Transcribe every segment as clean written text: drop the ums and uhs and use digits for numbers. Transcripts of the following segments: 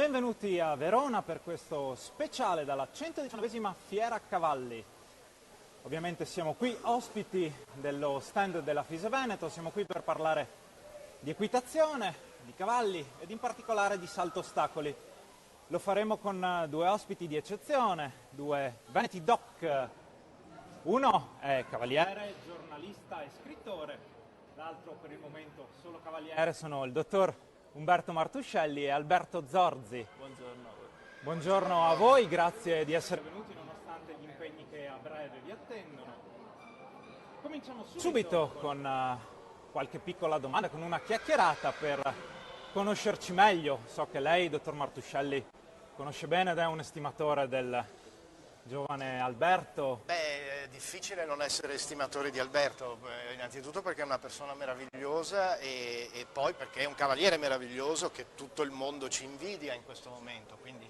Benvenuti a Verona per questo speciale dalla 119esima Fiera Cavalli. Ovviamente siamo qui ospiti dello stand della FISE Veneto, siamo qui per parlare di equitazione, di cavalli ed in particolare di salto ostacoli. Lo faremo con due ospiti di eccezione, due Veneti Doc. Uno è cavaliere, giornalista e scrittore, l'altro per il momento solo cavaliere, sono il dottor Umberto Martuscelli e Alberto Zorzi. Buongiorno a voi. Buongiorno a voi, grazie di essere venuti nonostante gli impegni che a breve vi attendono. Cominciamo subito con qualche piccola domanda, con una chiacchierata per conoscerci meglio. So che lei, dottor Martuscelli, conosce bene ed è un estimatore del giovane Alberto. Beh, è difficile non essere estimatori di Alberto, innanzitutto perché è una persona meravigliosa e poi perché è un cavaliere meraviglioso che tutto il mondo ci invidia in questo momento, quindi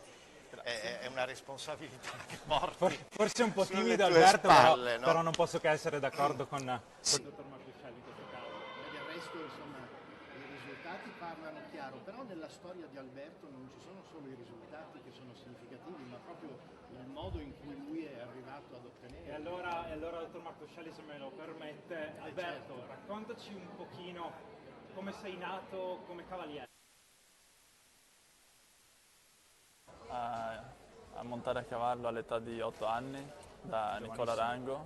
è una responsabilità che porti. Forse un po' sulle timido tue Alberto, spalle, no? però non posso che essere d'accordo con il Sì. dottor Martuscelli in questo caso. E del resto, insomma, i risultati parlano chiaro, però nella storia di Alberto non ci sono solo i risultati che sono significativi, ma proprio il modo in cui lui è arrivato ad ottenere. E allora dottor Martuscelli, se me lo permette, Alberto, certo. raccontaci un pochino come sei nato come cavaliere. A montare a cavallo all'età di 8 anni da Nicola Rango,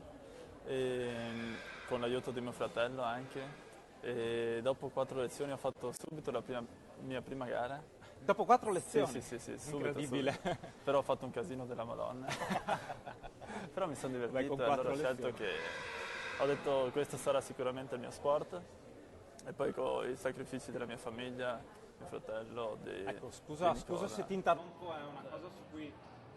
con l'aiuto di mio fratello anche, e dopo 4 lezioni ho fatto subito la mia prima gara. Dopo 4 lezioni? Sì, subito, Incredibile. subito. Però ho fatto un casino della Madonna. Però mi sono divertito con e allora 4 ho scelto lezioni. ho detto questo sarà sicuramente il mio sport, e poi con i sacrifici della mia famiglia, mio fratello, Ecco, di scusa Nicola. se ti interrompo, è una cosa su cui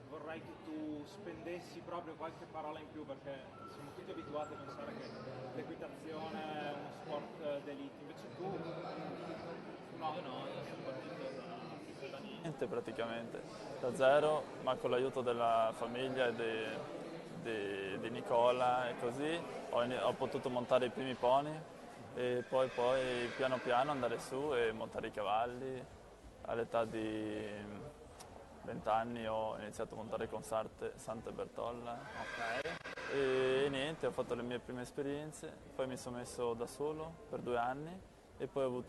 vorrei che tu spendessi proprio qualche parola in più, perché siamo tutti abituati a pensare che l'equitazione è uno sport d'elite, invece tu no, io sono partito da Niente, praticamente da zero, ma con l'aiuto della famiglia e di Nicola e così ho potuto montare i primi pony e poi piano piano andare su e montare i cavalli. All'età di 20 anni ho iniziato a montare con Sante Bertolla. Ok. E niente, ho fatto le mie prime esperienze, poi mi sono messo da solo per 2 anni e poi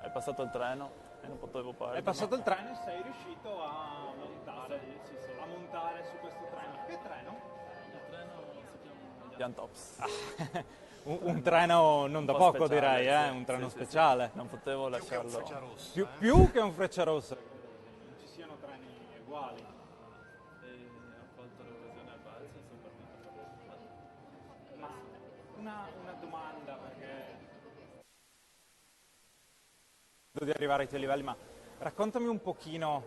è passato il treno e non potevo perdere. È passato il treno e sei riuscito a montare, Sì. a montare su questo treno. Che treno? Il treno si chiama Jan Tops. Un treno non da Un po' poco, speciale, direi, sì, un treno sì. speciale. Non potevo Più che un lasciarlo. Frecciarossa, Più che un Frecciarossa. Non ci siano treni uguali. E ho colto l'occasione al balzo e sono partito. Ma una domanda, perché di arrivare ai tuoi livelli, ma raccontami un pochino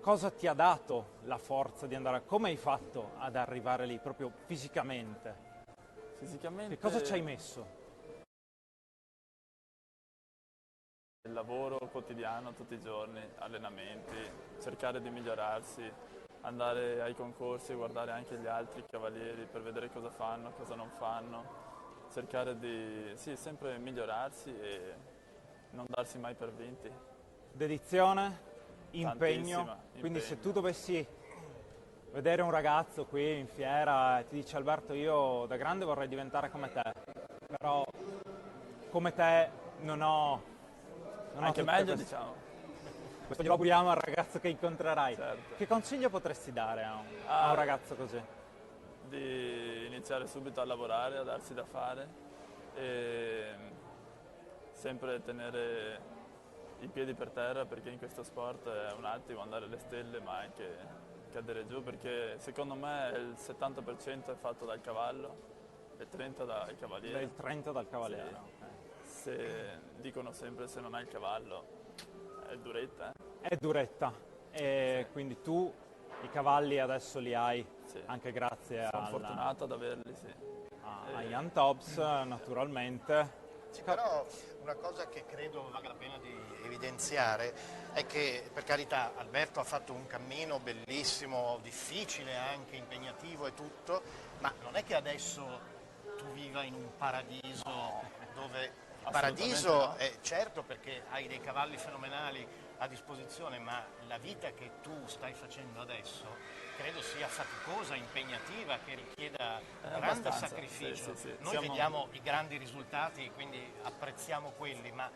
cosa ti ha dato la forza di andare, come hai fatto ad arrivare lì proprio fisicamente? Fisicamente Che cosa ci hai messo? il lavoro quotidiano, tutti i giorni, allenamenti, cercare di migliorarsi, andare ai concorsi e guardare anche gli altri cavalieri per vedere cosa fanno, cosa non fanno, cercare di sempre migliorarsi e non darsi mai per vinti. Dedizione, impegno. Tantissima, Quindi se impegno. tu dovessi vedere un ragazzo qui in fiera e ti dice Alberto, io da grande vorrei diventare come te, però come te non ho Anche tutte meglio, queste- diciamo. Questo glielo auguriamo al ragazzo che incontrerai. Certo. Che consiglio potresti dare a un ragazzo così? Di iniziare subito a lavorare, a darsi da fare e sempre tenere i piedi per terra, perché in questo sport è un attimo andare alle stelle ma anche cadere giù, perché secondo me il 70% è fatto dal cavallo e il 30% dal cavaliere. Il 30 dal cavaliere. Sì. Ok. Se dicono sempre se non hai il cavallo è duretta. È duretta e quindi tu i cavalli adesso li hai Sì. anche grazie Sono fortunato ad averli, sì. a Jan Tops naturalmente. Sì, però una cosa che credo valga la pena di evidenziare è che, per carità, Alberto ha fatto un cammino bellissimo, difficile anche, impegnativo e tutto, ma non è che adesso tu viva in un paradiso dove Paradiso no. è certo perché hai dei cavalli fenomenali a disposizione, ma la vita che tu stai facendo adesso credo sia faticosa, impegnativa, che richieda grande abbastanza, sacrificio. sì. Noi Siamo- vediamo i grandi risultati, quindi apprezziamo quelli, ma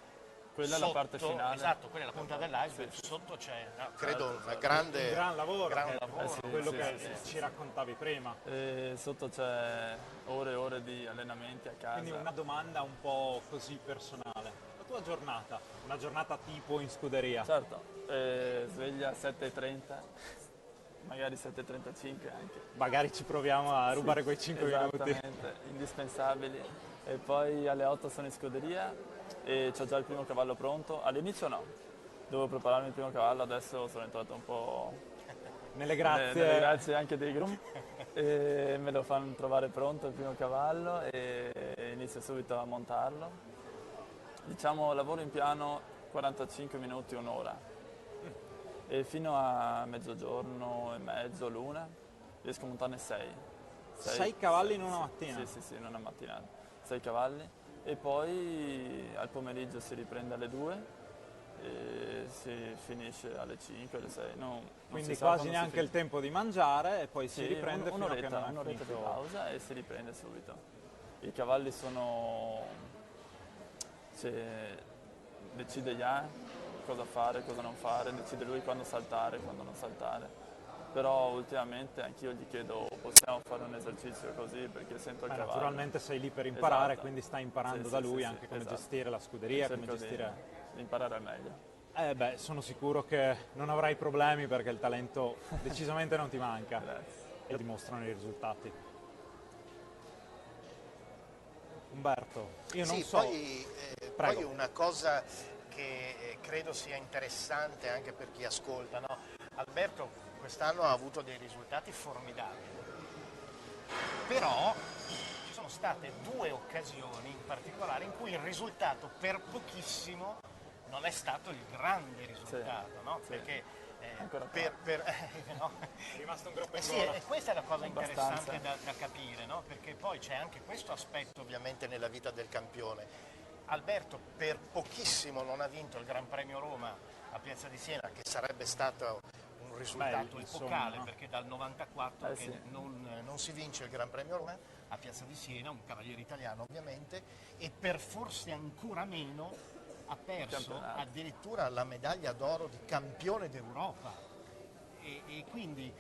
Quella è la parte finale. Esatto, quella è la punta dell'iceberg, sotto c'è credo un Un grande gran lavoro, gran che è lavoro. quello sì, che sì. ci raccontavi prima. E sotto c'è ore e ore di allenamenti a casa. Quindi una domanda un po' così personale. La tua giornata, una giornata tipo in scuderia, Certo, sveglia 7:30, magari 7:35 anche. magari ci proviamo a rubare quei 5 minuti. Esattamente, indispensabili. E poi alle 8 sono in scuderia e ho già il primo cavallo pronto. All'inizio no, dovevo prepararmi il primo cavallo, adesso sono entrato un po' Nelle grazie. nelle grazie anche dei gruppi e me lo fanno trovare pronto il primo cavallo e inizio subito a montarlo. Diciamo lavoro in piano 45 minuti, un'ora e fino a mezzogiorno e mezzo, l'una, riesco a montarne 6. 6 cavalli in una mattina? Sì, in una mattinata. 6 cavalli e poi al pomeriggio si riprende alle 2 e si finisce alle 5, alle 6. Non Quindi si sa quasi quando si neanche il finisce. tempo di mangiare e poi si Sì, riprende fino a che non è un'oretta di finito. pausa e si riprende subito. I cavalli sono... decide Jan cosa fare, cosa non fare, decide lui quando saltare, quando non saltare. Però ultimamente anch'io gli chiedo possiamo fare un esercizio così perché sento il cavallo. Naturalmente sei lì per imparare, Esatto. quindi stai imparando Sì, da sì, lui sì, anche come esatto. gestire la scuderia, come Cerco gestire... di imparare al meglio. Sono sicuro che non avrai problemi perché il talento decisamente non ti manca Grazie. e dimostrano i risultati. Umberto, io non Sì, so... poi Prego. una cosa che credo sia interessante anche per chi ascolta, no? Alberto quest'anno ha avuto dei risultati formidabili, però ci sono state 2 occasioni in particolare in cui il risultato per pochissimo non è stato il grande risultato, no? sì. Perché Ancora qua. no? È rimasto un groppo in Sì, gola. e questa è la cosa Abbastanza. interessante da capire, no? Perché poi c'è anche questo aspetto ovviamente nella vita del campione. Alberto per pochissimo non ha vinto il Gran Premio Roma a Piazza di Siena, che sarebbe stato un risultato Beh, epocale, insomma, no? perché dal 94 che sì. non si vince il Gran Premio Roma a Piazza di Siena, un cavaliere italiano ovviamente, e per forse ancora meno ha perso Campionato. addirittura la medaglia d'oro di campione d'Europa. E quindi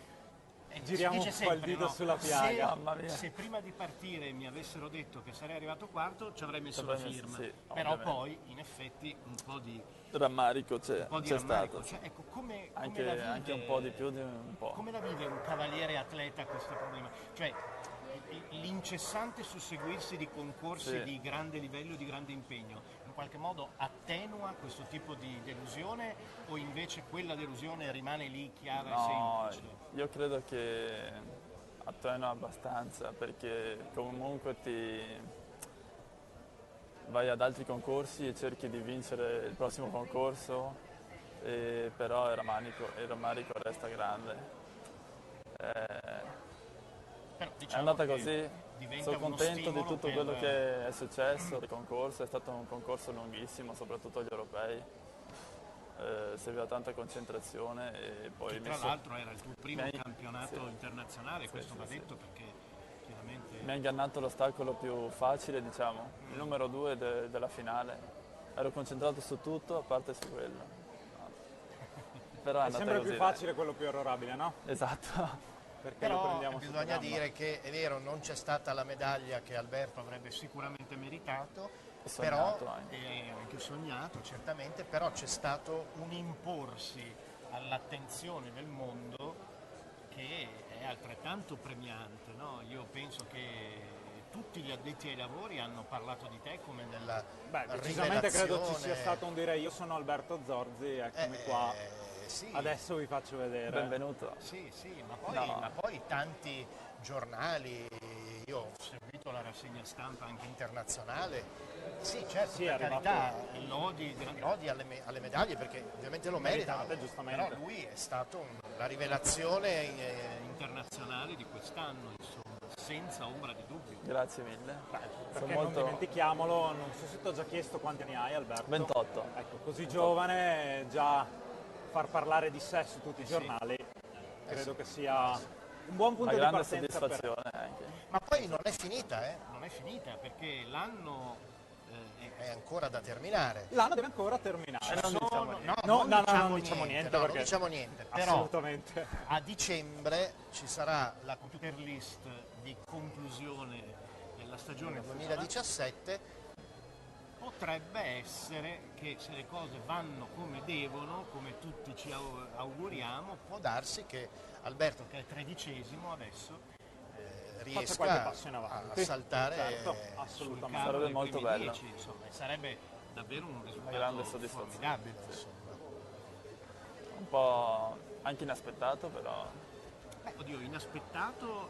Giriamo si dice un po' il sempre, dito no? sulla piaga. Mamma mia. Se prima di partire mi avessero detto che sarei arrivato quarto ci avrei messo la Ci avrei messo, firma, sì, però ovviamente. poi in effetti un po' di Rammarico c'è rammarico. stato. Cioè, ecco, come la Anche, vive, anche un po' di più di un po'. come la vive un cavaliere atleta questo problema? Cioè l'incessante susseguirsi di concorsi Sì. di grande livello e di grande impegno in qualche modo attenua questo tipo di delusione o invece quella delusione rimane lì chiara No, e semplice? io credo che attenua abbastanza perché comunque vai ad altri concorsi e cerchi di vincere il prossimo concorso, però il rammarico resta grande. Però, È diciamo andata che così, diventa sono uno contento di stimolo tutto per- quello che è successo, il concorso, è stato un concorso lunghissimo, soprattutto agli europei, serviva tanta concentrazione e poi Che tra l'altro era il tuo primo mi- campionato sì. internazionale, Sì, questo sì, va sì. detto perché chiaramente mi ha ingannato l'ostacolo più facile, diciamo, il numero 2 della finale. Ero concentrato su tutto, a parte su quello. No. Però è È andata sempre così, più dai. facile quello più orrorabile, no? Esatto. Perché lo però prendiamo sotto bisogna gamba. dire che è vero, non c'è stata la medaglia che Alberto avrebbe sicuramente meritato, Sognato però anche. anche sognato certamente, però c'è stato un imporsi all'attenzione del mondo che è altrettanto premiante, no? Io penso che tutti gli addetti ai lavori hanno parlato di te come della Beh, decisamente credo ci sia rivelazione. stato un dire io sono Alberto Zorzi, eccomi qua, Sì. adesso vi faccio vedere. Benvenuto. Sì, ma No. poi tanti giornali, io ho seguito la rassegna stampa anche internazionale, sì certo, Sì, per è arrivato- carità, grandi lodi alle medaglie perché ovviamente lo meritano, Meritate, giustamente. però lui è stato la rivelazione internazionale di quest'anno, insomma, senza ombra di dubbio. Grazie mille. Perché non dimentichiamolo, non so se ti ho già chiesto quanti anni hai, Alberto. 28. Ecco, così giovane, già far parlare di sé su tutti i giornali, credo che sia un buon punto Una di grande partenza soddisfazione anche. Ma poi non è finita, Non è finita perché l'anno è ancora da terminare. L'anno deve ancora terminare. non diciamo niente. Non diciamo niente no, perché non diciamo niente, però assolutamente. a dicembre ci sarà la computer list di conclusione della stagione 2017. potrebbe essere che se le cose vanno come devono, come tutti ci auguriamo, può darsi che Alberto, che è tredicesimo adesso, Faccia qualche riesca passo in avanti. a saltare Certo, sul assolutamente. carro Sarebbe dei molto primi bello. 10, insomma, e sarebbe davvero un risultato grande soddisfazione. formidabile. Insomma. Un po' anche inaspettato, però Oddio, inaspettato,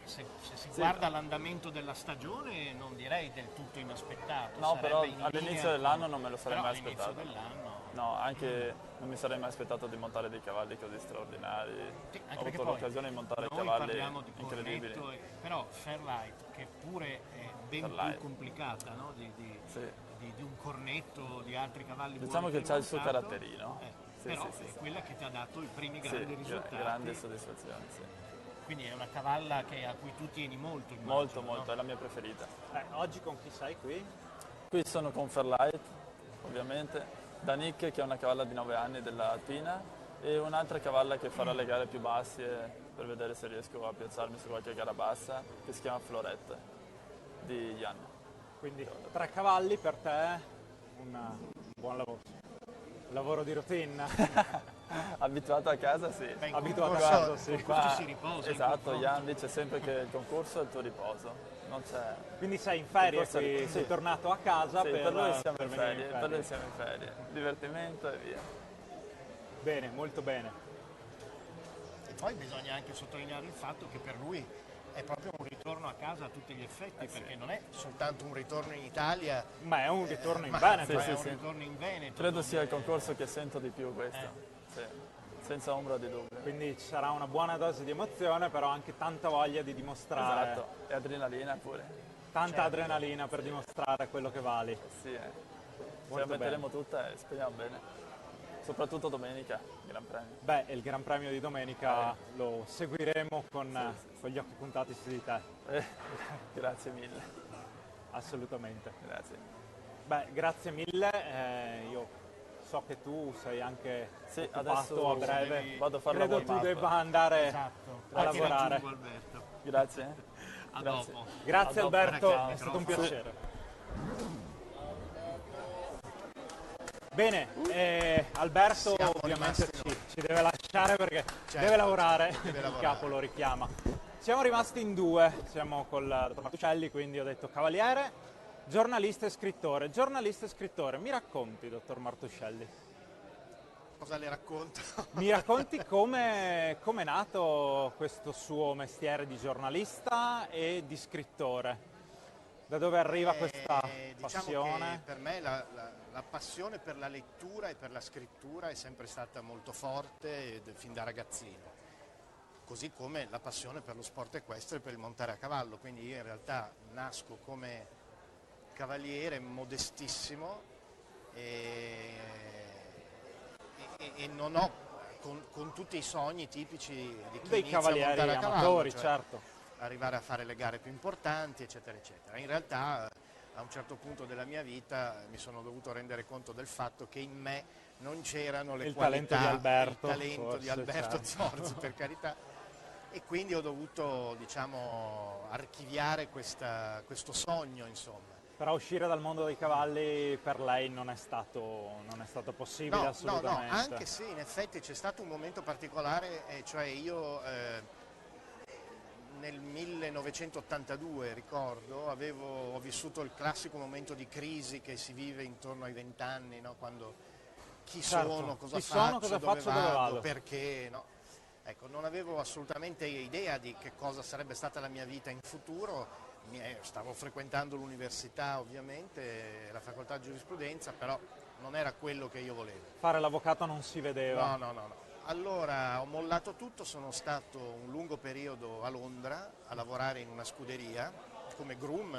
se si guarda l'andamento della stagione non direi del tutto inaspettato. no, sarebbe però in linea all'inizio dell'anno non me lo sarei però mai all'inizio aspettato. dell'anno, No, anche non mi sarei mai aspettato di montare dei cavalli così straordinari. sì, Ho anche perché avuto poi l'occasione di montare noi cavalli parliamo di incredibili. cornetto, però Fairlight, che pure è ben Fairlight. più complicata, no? di un cornetto, di altri cavalli Diciamo buoni che c'ha il suo montato, caratterino. Sì, però sì, è sì. quella che ti ha dato i primi Sì, grandi risultati. grande soddisfazione, sì. Quindi è una cavalla a cui tu tieni molto, immagino, Molto, no? molto, è la mia preferita. Oggi con chi sei qui? Qui sono con Fairlight, ovviamente, da Nick, che è una cavalla di 9 anni della Alpina, e un'altra cavalla che farà le gare più basse per vedere se riesco a piazzarmi su qualche gara bassa, che si chiama Florette, di Jan. Quindi 3 cavalli per te, un buon lavoro. Lavoro di routine. Abituato a casa, sì. Beh, in Abituato a concorso- casa, sì. in concorso si riposa. in Esatto, confronto. Jan dice sempre che il concorso è il tuo riposo. Non c'è... Quindi sei in ferie, Forse- qui, sì. sei tornato a casa Sì, per noi siamo per in venire ferie, per noi siamo in ferie. Divertimento e via. Bene, molto bene. E poi bisogna anche sottolineare il fatto che per lui è proprio un ritorno a casa a tutti gli effetti, perché non è soltanto un ritorno in Italia, Ma è un ritorno in ma Veneto. è sì, un sì. ritorno in Veneto. Credo dove- sia il concorso che sento di più questo. Sì, senza ombra di dubbio. Quindi ci sarà una buona dose di emozione, però anche tanta voglia di dimostrare, Esatto, e adrenalina pure. tanta adrenalina per dimostrare quello che vali. Sì, Ce Molto la metteremo tutta e speriamo bene. Soprattutto domenica, Gran Premio. Beh, il Gran Premio di domenica lo seguiremo con gli occhi puntati su di te, Grazie mille. assolutamente. Grazie. Beh, grazie mille, io so che tu sei anche Sì, occupato adesso a breve, vado a fare la credo tu warm-up. debba andare Esatto. a Anche lavorare. raggiungo Alberto. Grazie. A Grazie. dopo. Grazie A dopo. Alberto, Ciao. è stato un piacere. Bene, Alberto Siamo ovviamente rimasti noi. ci deve lasciare perché Certo, deve lavorare, deve il lavorare. capo lo richiama. Siamo rimasti in due, siamo col dottor Martuccelli, quindi ho detto cavaliere, giornalista e scrittore. Giornalista e scrittore, mi racconti, dottor Martuscelli? Cosa le racconto? Mi racconti come è nato questo suo mestiere di giornalista e di scrittore? Da dove arriva questa Diciamo passione? che per me la passione per la lettura e per la scrittura è sempre stata molto forte fin da ragazzino, così come la passione per lo sport equestre e per il montare a cavallo, quindi io in realtà nasco come cavaliere modestissimo e non ho con tutti i sogni tipici di chi Dei inizia a cavalieri montare a cavallo, amatori, cioè certo. arrivare a fare le gare più importanti, eccetera, eccetera. In realtà a un certo punto della mia vita mi sono dovuto rendere conto del fatto che in me non c'erano le Il qualità, talento di Alberto, il talento di forse, Alberto certo. Zorzi, per carità, e quindi ho dovuto, diciamo, archiviare questo sogno, insomma. Però uscire dal mondo dei cavalli per lei non è stato possibile No, assolutamente. anche se in effetti c'è stato un momento particolare, cioè io nel 1982, ricordo, ho vissuto il classico momento di crisi che si vive intorno ai 20 anni, no? Quando chi Certo, sono, cosa chi faccio, sono, cosa dove faccio, dove vado. perché, no? Ecco, non avevo assolutamente idea di che cosa sarebbe stata la mia vita in futuro. Stavo frequentando l'università, ovviamente, la facoltà di giurisprudenza, però non era quello che io volevo. Fare l'avvocato non si vedeva. No. Allora, ho mollato tutto, sono stato un lungo periodo a Londra a lavorare in una scuderia come groom,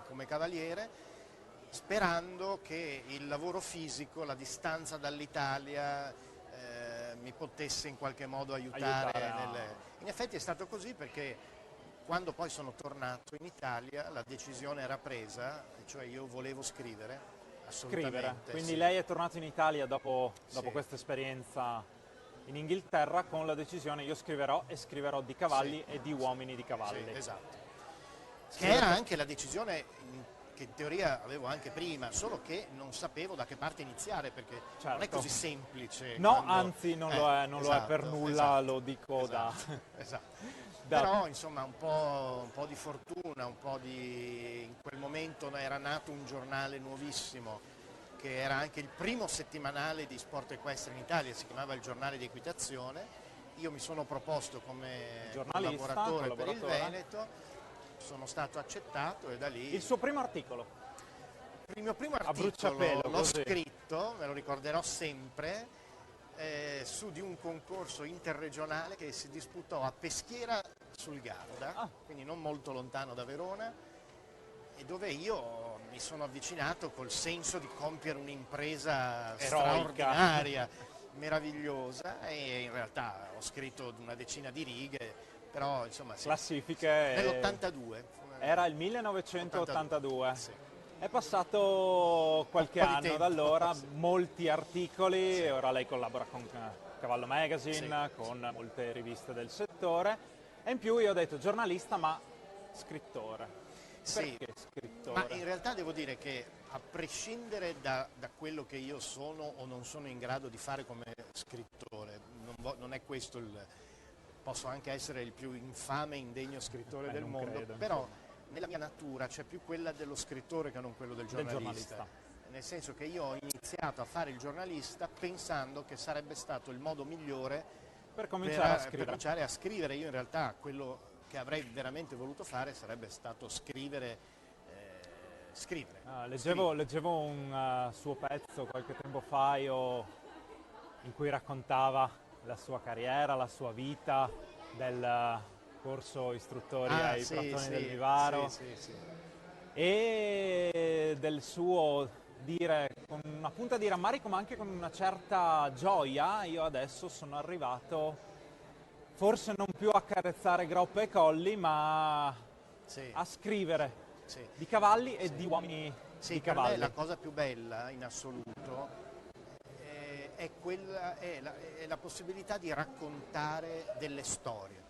come cavaliere, sperando che il lavoro fisico, la distanza dall'Italia mi potesse in qualche modo aiutare. In effetti è stato così, perché quando poi sono tornato in Italia la decisione era presa, cioè io volevo scrivere, assolutamente. Quindi sì. lei è tornato in Italia dopo Sì. questa esperienza in Inghilterra con la decisione: io scriverò e scriverò di cavalli Sì. e di uomini di cavalli. Sì, esatto. Che era anche la decisione che in teoria avevo anche prima, solo che non sapevo da che parte iniziare, perché non è così semplice. No, anzi non lo è per nulla, esatto, lo dico esatto. Però insomma un po' di fortuna, in quel momento era nato un giornale nuovissimo che era anche il primo settimanale di sport equestre in Italia, si chiamava il Giornale di Equitazione. Io mi sono proposto come collaboratore per il Veneto, sono stato accettato e da lì... Il suo primo articolo? Il mio primo articolo l'ho scritto, me lo ricorderò sempre, su di un concorso interregionale che si disputò a Peschiera sul Garda, quindi non molto lontano da Verona, e dove io mi sono avvicinato col senso di compiere un'impresa straordinaria, meravigliosa, e in realtà ho scritto una decina di righe, però insomma... Classifiche... Nell'82. Era il 1982. Sì. È passato qualche anno da allora, sì. Molti articoli, Sì. Ora lei collabora con Cavallo Magazine, Sì. con molte riviste del settore, e in più io ho detto giornalista ma scrittore. Sì. Perché scrittore? Ma in realtà devo dire che, a prescindere da quello che io sono o non sono in grado di fare come scrittore, non è questo posso anche essere il più infame e indegno scrittore del mondo, credo, però nella mia natura c'è più quella dello scrittore che non quello del giornalista. Nel senso che io ho iniziato a fare il giornalista pensando che sarebbe stato il modo migliore per cominciare a scrivere. Io in realtà quello che avrei veramente voluto fare sarebbe stato scrivere. Leggevo un suo pezzo qualche tempo fa in cui raccontava la sua carriera, la sua vita, del corso istruttori ai Pratoni del Vivaro, e del suo dire con una punta di rammarico ma anche con una certa gioia: io adesso sono arrivato forse non più a carezzare groppe e colli ma a scrivere di cavalli e di uomini di cavalli. Per me la cosa più bella in assoluto è la possibilità di raccontare delle storie,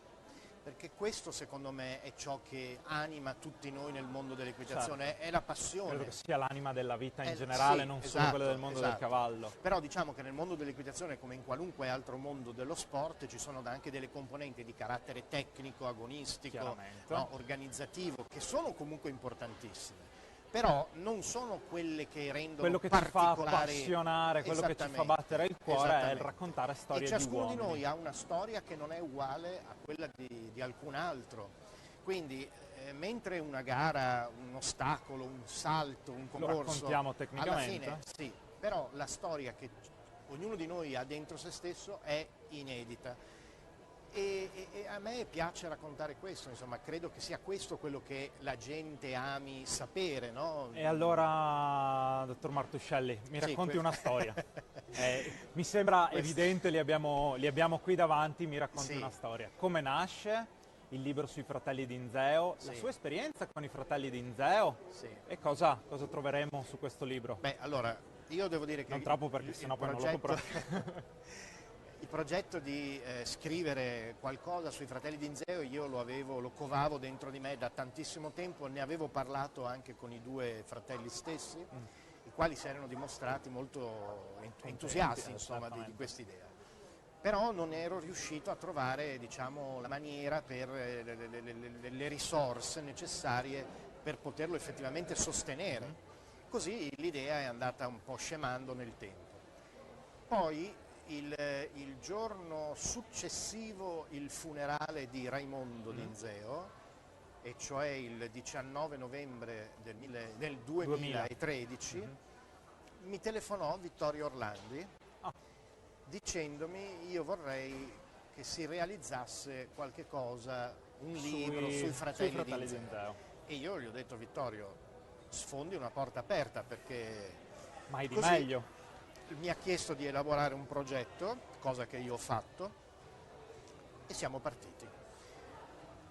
perché questo secondo me è ciò che anima tutti noi nel mondo dell'equitazione, certo. È la passione. Credo che sia l'anima della vita in generale, non solo quella del mondo del cavallo. Però diciamo che nel mondo dell'equitazione, come in qualunque altro mondo dello sport, ci sono anche delle componenti di carattere tecnico, agonistico, organizzativo, che sono comunque importantissime. Però non sono quelle che rendono quello che ci fa appassionare, quello che ci fa battere il cuore è il raccontare storie di uomini. E ciascuno di noi ha una storia che non è uguale a quella di alcun altro. Quindi mentre una gara, un ostacolo, un salto, un concorso, lo raccontiamo tecnicamente, alla fine sì, però la storia che ognuno di noi ha dentro se stesso è inedita. E a me piace raccontare questo, insomma, credo che sia questo quello che la gente ami sapere, no? E allora, dottor Martuscelli, mi racconti una storia. Mi sembra evidente, li abbiamo qui davanti, mi racconti una storia. Come nasce il libro sui fratelli di Inzeo, la sua esperienza con i fratelli di Inzeo, e cosa troveremo su questo libro? Beh, allora, io devo dire che... Non troppo, perché sennò poi non lo compro. Il progetto di scrivere qualcosa sui fratelli di Inzeo io lo covavo dentro di me da tantissimo tempo, ne avevo parlato anche con i due fratelli stessi, i quali si erano dimostrati molto entusiasti, insomma, di quest'idea. Però non ero riuscito a trovare, diciamo, la maniera per le risorse necessarie per poterlo effettivamente sostenere. Così l'idea è andata un po' scemando nel tempo. Poi il giorno successivo il funerale di Raimondo D'Inzeo, e cioè il 19 novembre del 2013, mi telefonò Vittorio Orlandi dicendomi io vorrei che si realizzasse qualche cosa, un libro sui fratelli di Inzeo. E io gli ho detto: Vittorio, sfondi una porta aperta, perché mai di così meglio. mi ha chiesto di elaborare un progetto, cosa che io ho fatto, e siamo partiti.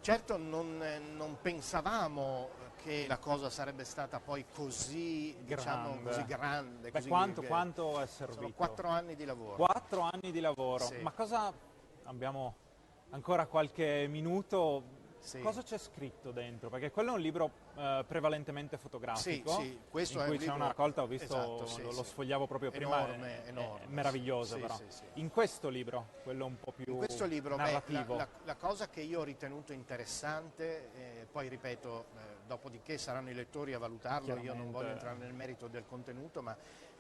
Certo non pensavamo che la cosa sarebbe stata poi così grande. Beh, quanto è servito? Sono 4 anni di lavoro. 4 anni di lavoro. Sì. Ma cosa, abbiamo ancora qualche minuto, Sì. cosa c'è scritto dentro? Perché quello è un libro prevalentemente fotografico, Sì, questo in è cui un c'è libro, una raccolta, ho visto, esatto, sì, lo sì. sfogliavo proprio prima, Enorme, è meraviglioso sì, però. sì, sì. In questo libro, quello un po' più In questo libro, narrativo. la cosa che io ho ritenuto interessante, poi ripeto, dopodiché saranno i lettori a valutarlo, io non voglio entrare nel merito del contenuto, ma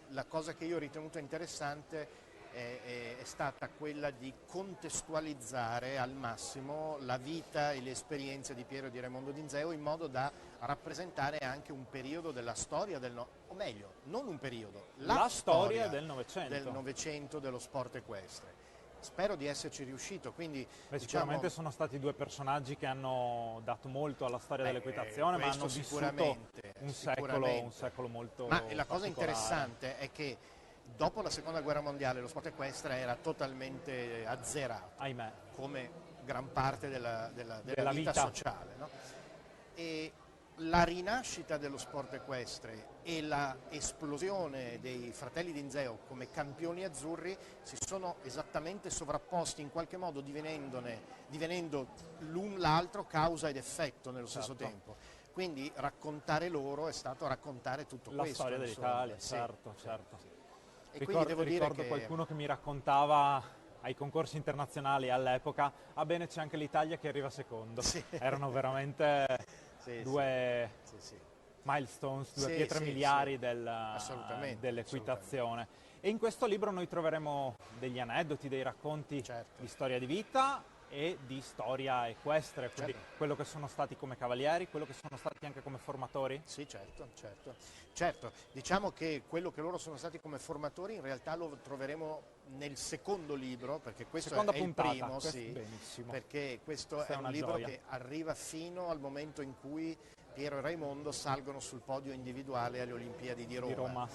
la cosa che io ho ritenuto interessante è stata quella di contestualizzare al massimo la vita e le esperienze di Piero e di Raimondo d'Inzeo, in modo da rappresentare anche un periodo della storia o meglio, non un periodo, la storia del Novecento. dello sport equestre. Spero di esserci riuscito, quindi sicuramente sono stati due personaggi che hanno dato molto alla storia dell'equitazione, ma hanno vissuto un secolo molto Ma la cosa particolare. interessante è che dopo la seconda guerra mondiale lo sport equestre era totalmente azzerato, ahimè, come gran parte della vita sociale, no? E la rinascita dello sport equestre e la esplosione dei fratelli d'Inzeo come campioni azzurri si sono esattamente sovrapposti, in qualche modo divenendo l'un l'altro causa ed effetto nello stesso tempo. Quindi raccontare loro è stato raccontare tutto la questo. storia dell'Italia, Sì, certo. E quindi devo dire ricordo che qualcuno che mi raccontava ai concorsi internazionali all'epoca: ah bene, c'è anche l'Italia che arriva secondo. Sì. Erano veramente due milestones, due pietre miliari dell'equitazione. E in questo libro noi troveremo degli aneddoti, dei racconti di storia di vita e di storia equestre, quindi quello che sono stati come cavalieri, quello che sono stati anche come formatori? Sì, certo. Diciamo che quello che loro sono stati come formatori in realtà lo troveremo nel secondo libro, perché questo è il primo, benissimo. Perché questo è un libro che arriva fino al momento in cui Piero e Raimondo salgono sul podio individuale alle Olimpiadi di Roma.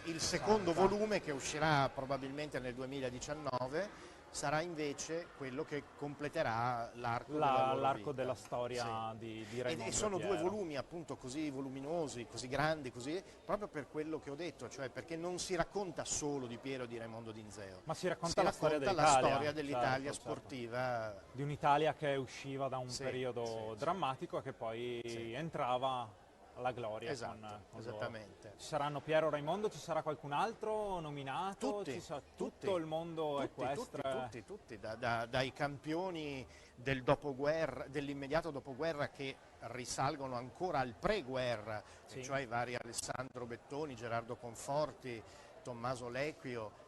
Il secondo volume, che uscirà probabilmente nel 2019, sarà invece quello che completerà l'arco della storia di Raimondo. E sono due volumi appunto così voluminosi, così grandi, così, proprio per quello che ho detto, cioè perché non si racconta solo di Piero e di Raimondo d'Inzeo, ma si racconta la storia dell'Italia sportiva. Di un'Italia che usciva da un periodo drammatico e che poi entrava alla gloria. Esattamente. Ci saranno Piero, Raimondo, ci sarà qualcun altro nominato? Tutto il mondo equestre? Tutti, dai campioni del dopoguerra, dell'immediato dopoguerra, che risalgono ancora al preguerra, cioè i vari Alessandro Bettoni, Gerardo Conforti, Tommaso Lequio,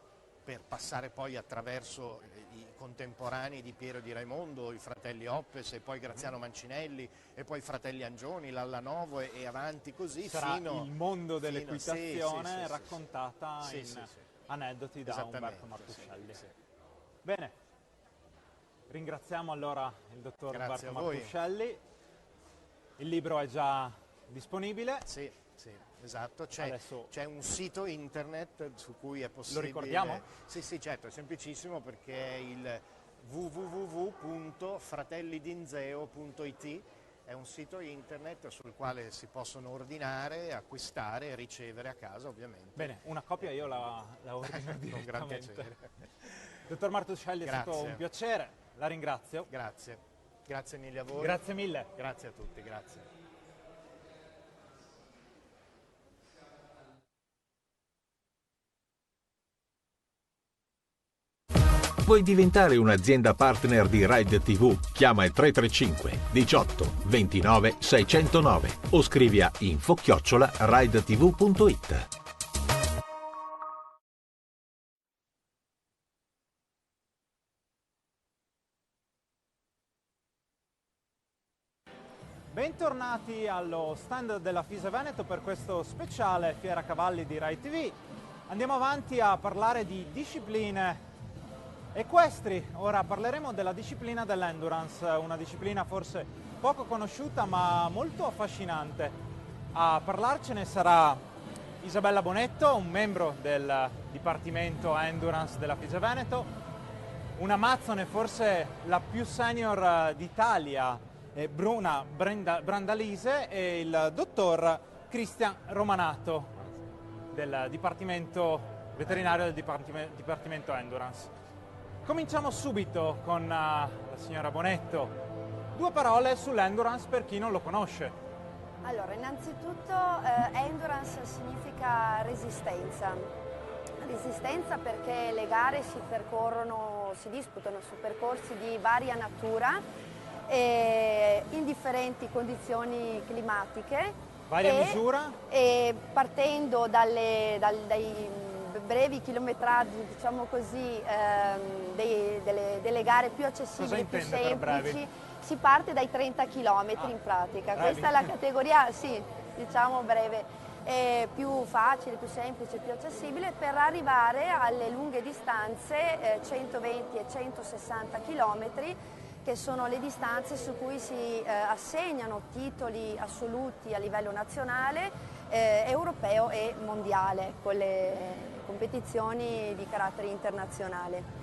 per passare poi attraverso i contemporanei di Piero e di Raimondo, i fratelli Oppes e poi Graziano Mancinelli e poi i fratelli Angioni, Lallanovo e avanti così. Sarà il mondo dell'equitazione raccontata in aneddoti da Umberto Martuscelli. Bene, ringraziamo allora il dottor Umberto Martuscelli. Il libro è già disponibile. Sì, esatto, c'è un sito internet su cui è possibile... Lo ricordiamo? Sì, certo, è semplicissimo, perché è il www.fratellidinzeo.it, è un sito internet sul quale si possono ordinare, acquistare e ricevere a casa, ovviamente. Bene, una copia io la ordino direttamente. Con gran piacere. Dottor Martuscelli, è stato un piacere, la ringrazio. Grazie mille a voi. Grazie mille. Grazie a tutti, grazie. Vuoi diventare un'azienda partner di Ride TV? Chiama il 335 18 29 609 o scrivi a info@ridetv.it. Bentornati allo stand della FISE Veneto per questo speciale Fiera Cavalli di Rai TV. Andiamo avanti a parlare di discipline Equestri, ora parleremo della disciplina dell'endurance, una disciplina forse poco conosciuta ma molto affascinante. A parlarcene sarà Isabella Bonetto, un membro del Dipartimento Endurance della FISE Veneto, una Amazzone forse la più senior d'Italia, Bruna Brandalise, e il dottor Cristian Romanato del Dipartimento Veterinario del Dipartimento Endurance. Cominciamo subito con la signora Bonetto. 2 parole sull'endurance per chi non lo conosce. Allora, innanzitutto endurance significa resistenza. Resistenza perché le gare si disputano su percorsi di varia natura in differenti condizioni climatiche. Varia misura? E partendo dai brevi chilometraggi, diciamo così, delle gare più accessibili, più semplici, si parte dai 30 km in pratica. Brevi. Questa è la categoria, sì, diciamo breve, più facile, più semplice, più accessibile, per arrivare alle lunghe distanze, 120 e 160 km, che sono le distanze su cui si assegnano titoli assoluti a livello nazionale, europeo e mondiale, con le competizioni di carattere internazionale.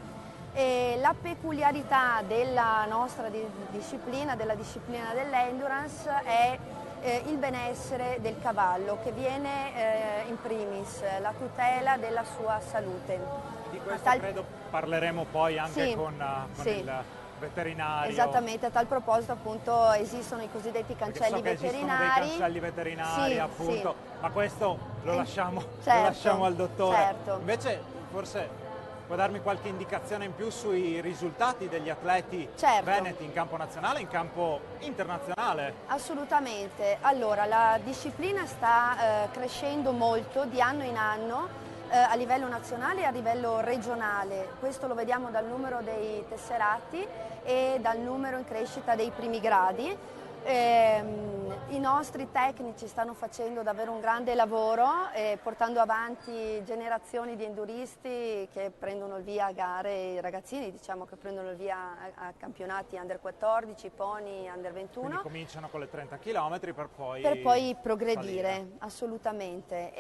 E la peculiarità della nostra disciplina, della disciplina dell'endurance, è il benessere del cavallo, che viene in primis, la tutela della sua salute. Di questo credo parleremo poi anche Sì, con sì. il veterinario. Esattamente, a tal proposito appunto esistono i cosiddetti cancelli Perché so che veterinari. esistono dei cancelli veterinari, Sì, appunto, sì. ma questo lo lasciamo, certo, lo lasciamo al dottore. certo. Invece forse può darmi qualche indicazione in più sui risultati degli atleti Certo. veneti in campo nazionale e in campo internazionale? Assolutamente. Allora, la disciplina sta crescendo molto di anno in anno, a livello nazionale e a livello regionale. Questo lo vediamo dal numero dei tesserati e dal numero in crescita dei primi gradi. I nostri tecnici stanno facendo davvero un grande lavoro, portando avanti generazioni di enduristi che prendono il via a gare, i ragazzini diciamo che prendono il via a campionati under 14, pony, under 21. Quindi cominciano con le 30 km per poi progredire, salire. assolutamente.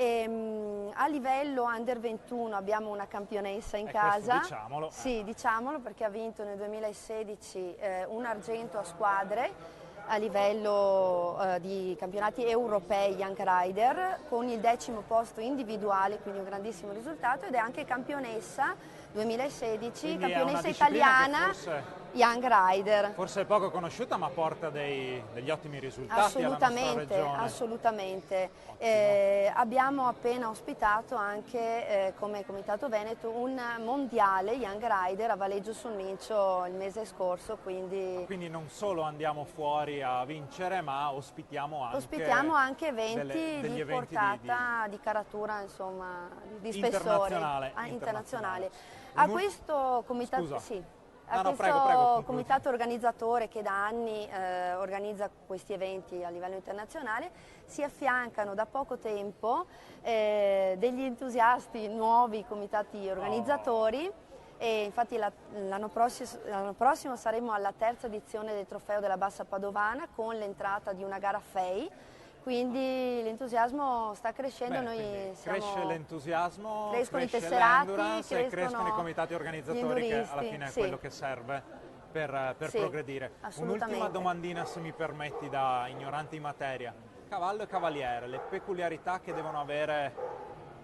A livello under 21 abbiamo una campionessa in casa. Questo diciamolo. Sì, diciamolo, perché ha vinto nel 2016 un argento a squadre a livello di campionati europei Young Rider, con il 10° posto individuale, quindi un grandissimo risultato, ed è anche campionessa 2016, Quindi campionessa è una disciplina italiana che forse Young Rider. forse è poco conosciuta, ma porta degli ottimi risultati alla nostra regione. Assolutamente. Abbiamo appena ospitato anche come Comitato Veneto un mondiale Young Rider a Valeggio sul Mincio il mese scorso, quindi non solo andiamo fuori a vincere, ma ospitiamo anche eventi degli di eventi portata, di caratura, insomma, di spessore internazionale. internazionale. A questo comitato, Scusa. sì, No, a no, questo prego, concludi. comitato organizzatore, che da anni organizza questi eventi a livello internazionale, si affiancano da poco tempo degli entusiasti nuovi comitati organizzatori. E infatti l'anno prossimo saremo alla 3ª edizione del Trofeo della Bassa Padovana, con l'entrata di una gara FEI. Quindi l'entusiasmo sta crescendo. Cresce l'entusiasmo, crescono i cresce tesserati, l'endurance e crescono i comitati organizzatori, che alla fine è sì. quello che serve per Sì, progredire. assolutamente. Un'ultima domandina, se mi permetti, da ignorante in materia. Cavallo e cavaliere, le peculiarità che devono avere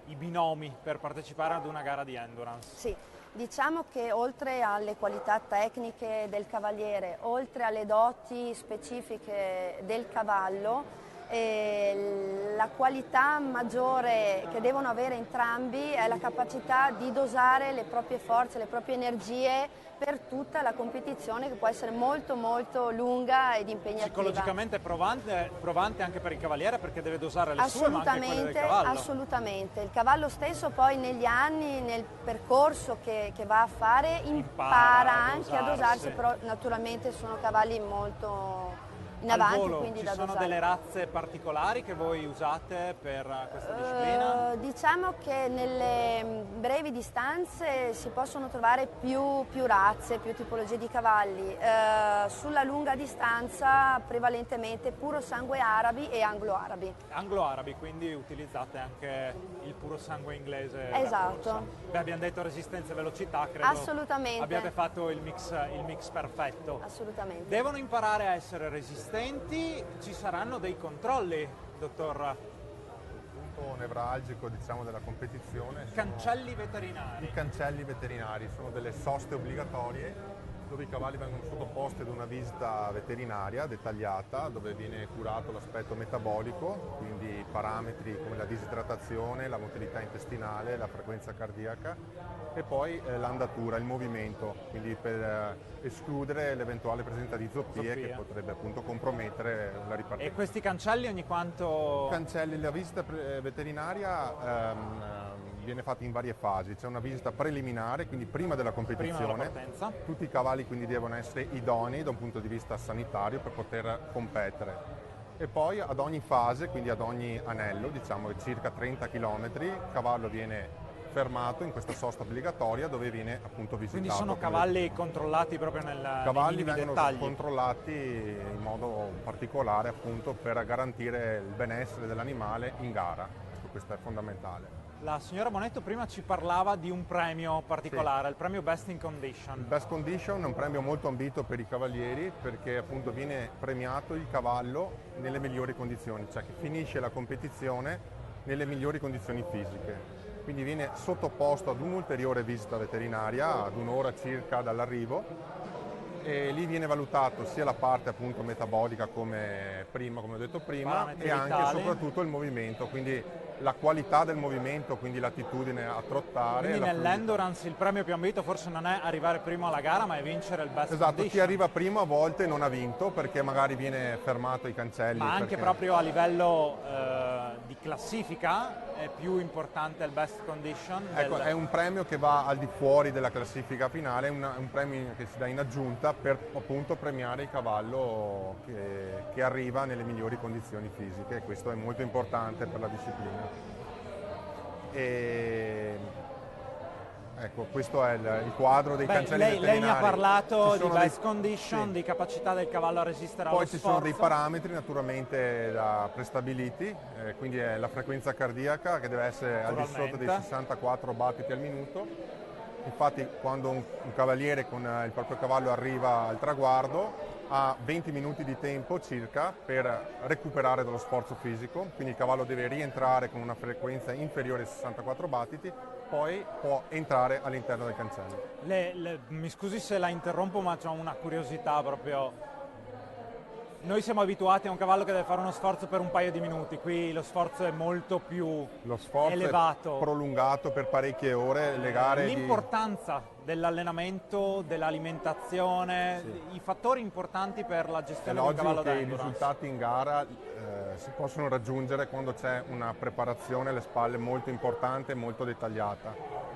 i binomi per partecipare ad una gara di endurance. Sì, diciamo che oltre alle qualità tecniche del cavaliere, oltre alle doti specifiche del cavallo, la qualità maggiore che devono avere entrambi è la capacità di dosare le proprie forze, le proprie energie per tutta la competizione, che può essere molto molto lunga ed impegnativa. Psicologicamente provante anche per il cavaliere, perché deve dosare le sue ma anche quelle del cavallo. Assolutamente, il cavallo stesso poi negli anni, nel percorso che va a fare, impara anche a dosarsi, però naturalmente sono cavalli molto in avanti, volo, quindi ci da sono dosare. delle razze particolari che voi usate per questa disciplina? Diciamo che nelle brevi distanze si possono trovare più razze, più tipologie di cavalli. Sulla lunga distanza prevalentemente puro sangue arabi e anglo-arabi. Anglo-arabi, quindi utilizzate anche il puro sangue inglese? Esatto. Beh, abbiamo detto resistenza e velocità, credo Assolutamente. abbiate fatto il mix perfetto. Assolutamente. Devono imparare a essere resistenti, ci saranno dei controlli, dottor? Nevralgico, diciamo, della competizione. Cancelli veterinari. I cancelli veterinari sono delle soste obbligatorie dove i cavalli vengono sottoposti ad una visita veterinaria dettagliata, dove viene curato l'aspetto metabolico, quindi parametri come la disidratazione, la motilità intestinale, la frequenza cardiaca, e poi l'andatura, il movimento, quindi per escludere l'eventuale presenza di zoppie che potrebbe appunto compromettere la ripartenza. E questi cancelli ogni quanto? Cancelli, la visita veterinaria viene fatta in varie fasi. C'è una visita preliminare, quindi prima della competizione. Tutti i cavalli quindi devono essere idonei da un punto di vista sanitario per poter competere. E poi ad ogni fase, quindi ad ogni anello, diciamo circa 30 km, il cavallo viene fermato in questa sosta obbligatoria dove viene appunto visitato. Quindi sono cavalli controllati proprio nei cavalli minimi vengono dettagli. controllati in modo particolare appunto per garantire il benessere dell'animale in gara. Questo è fondamentale. La signora Bonetto prima ci parlava di un premio particolare, il premio Best in Condition. Il Best Condition è un premio molto ambito per i cavalieri perché appunto viene premiato il cavallo nelle migliori condizioni, cioè che finisce la competizione nelle migliori condizioni fisiche. Quindi viene sottoposto ad un'ulteriore visita veterinaria ad un'ora circa dall'arrivo, e lì viene valutato sia la parte appunto metabolica come ho detto prima, e anche e soprattutto il movimento, quindi la qualità del movimento, quindi l'attitudine a trottare. Quindi nell'endurance il premio più ambito forse non è arrivare primo alla gara, ma è vincere il best Esatto, condition. chi arriva primo a volte non ha vinto perché magari viene fermato ai cancelli. Ma anche proprio a livello di classifica è più importante il best condition? Ecco, è un premio che va al di fuori della classifica finale, è un premio che si dà in aggiunta per appunto premiare il cavallo che arriva nelle migliori condizioni fisiche, e questo è molto importante per la disciplina. Ecco, questo è il quadro dei cancelli veterinari. Lei mi ha parlato di best condition, di capacità del cavallo a resistere allo sforzo. Poi ci sono dei parametri naturalmente da prestabiliti, quindi è la frequenza cardiaca che deve essere al di sotto dei 64 battiti al minuto. Infatti quando un cavaliere con il proprio cavallo arriva al traguardo ha 20 minuti di tempo circa per recuperare dallo sforzo fisico, quindi il cavallo deve rientrare con una frequenza inferiore ai 64 battiti, poi può entrare all'interno del cancello. Mi scusi se la interrompo, ma ho una curiosità proprio. Noi siamo abituati a un cavallo che deve fare uno sforzo per un paio di minuti, qui lo sforzo è molto più elevato. È prolungato per parecchie ore. L'importanza dell'allenamento, dell'alimentazione, i fattori importanti per la gestione di un cavallo da endurance. I risultati in gara si possono raggiungere quando c'è una preparazione alle spalle molto importante e molto dettagliata.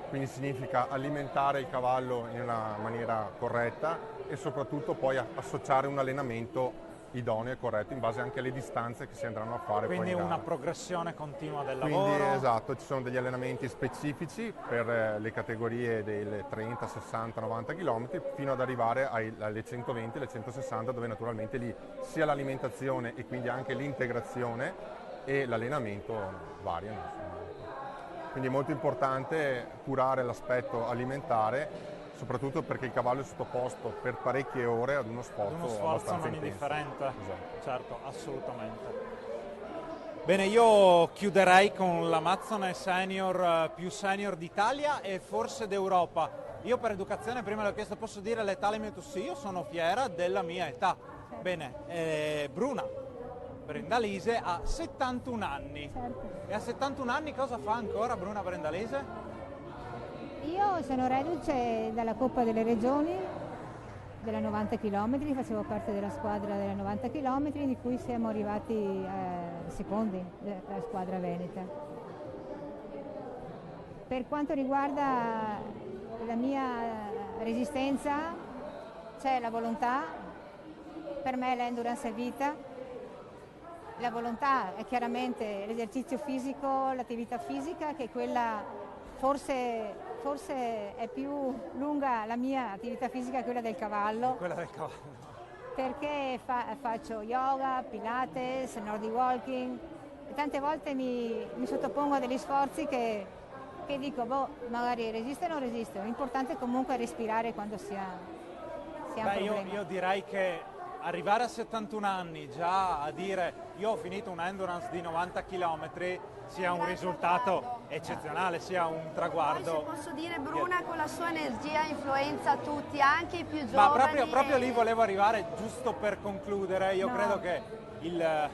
Quindi significa alimentare il cavallo in una maniera corretta e soprattutto poi associare un allenamento idoneo e corretto in base anche alle distanze che si andranno a fare. Quindi poi una progressione continua del Quindi, lavoro. Esatto, ci sono degli allenamenti specifici per le categorie dei 30, 60, 90 km fino ad arrivare alle 120, alle 160, dove naturalmente lì sia l'alimentazione e quindi anche l'integrazione e l'allenamento variano. Quindi è molto importante curare l'aspetto alimentare, soprattutto perché il cavallo è sottoposto per parecchie ore ad uno sforzo abbastanza non intenso. indifferente. Esatto. Certo, assolutamente. Bene, io chiuderei con l'Amazzone senior più senior d'Italia e forse d'Europa. Io per educazione prima le ho chiesto, posso dire l'età alle mie sì, io sono fiera della mia età. Bene, Bruna Brendalise ha 71 anni. Certo. E a 71 anni cosa fa ancora Bruna Brendalise? Io sono reduce dalla Coppa delle Regioni della 90 km, facevo parte della squadra della 90 km di cui siamo arrivati secondi della squadra veneta. Per quanto riguarda la mia resistenza c'è la volontà, per me l'endurance è vita, la volontà è chiaramente l'esercizio fisico, l'attività fisica che è quella forse è più lunga la mia attività fisica che quella del cavallo. Quella del cavallo. Perché faccio yoga, pilates, nordic walking e tante volte mi sottopongo a degli sforzi che dico, boh, magari resiste o non resiste, l'importante comunque è respirare quando si ha un problema. Io direi che arrivare a 71 anni già a dire io ho finito un endurance di 90 km sia un risultato eccezionale, sia un traguardo. Poi se posso dire, Bruna con la sua energia influenza tutti, anche i più giovani. Ma proprio lì volevo arrivare, giusto per concludere, io credo che la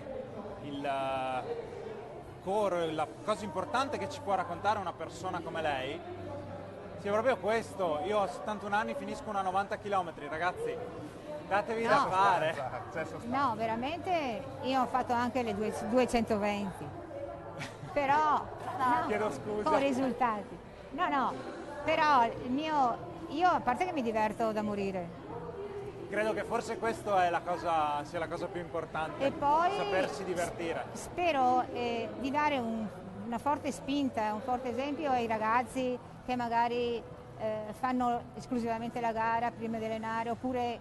cosa importante che ci può raccontare una persona come lei sia proprio questo. Io a 71 anni finisco una 90 km, ragazzi, datevi da fare. No, veramente io ho fatto anche le 220, però chiedo scusa. con risultati. No, però io a parte che mi diverto da morire. Credo che forse questa sia la cosa più importante, E poi sapersi divertire. Spero di dare una forte spinta, un forte esempio ai ragazzi che magari fanno esclusivamente la gara prima di allenare, oppure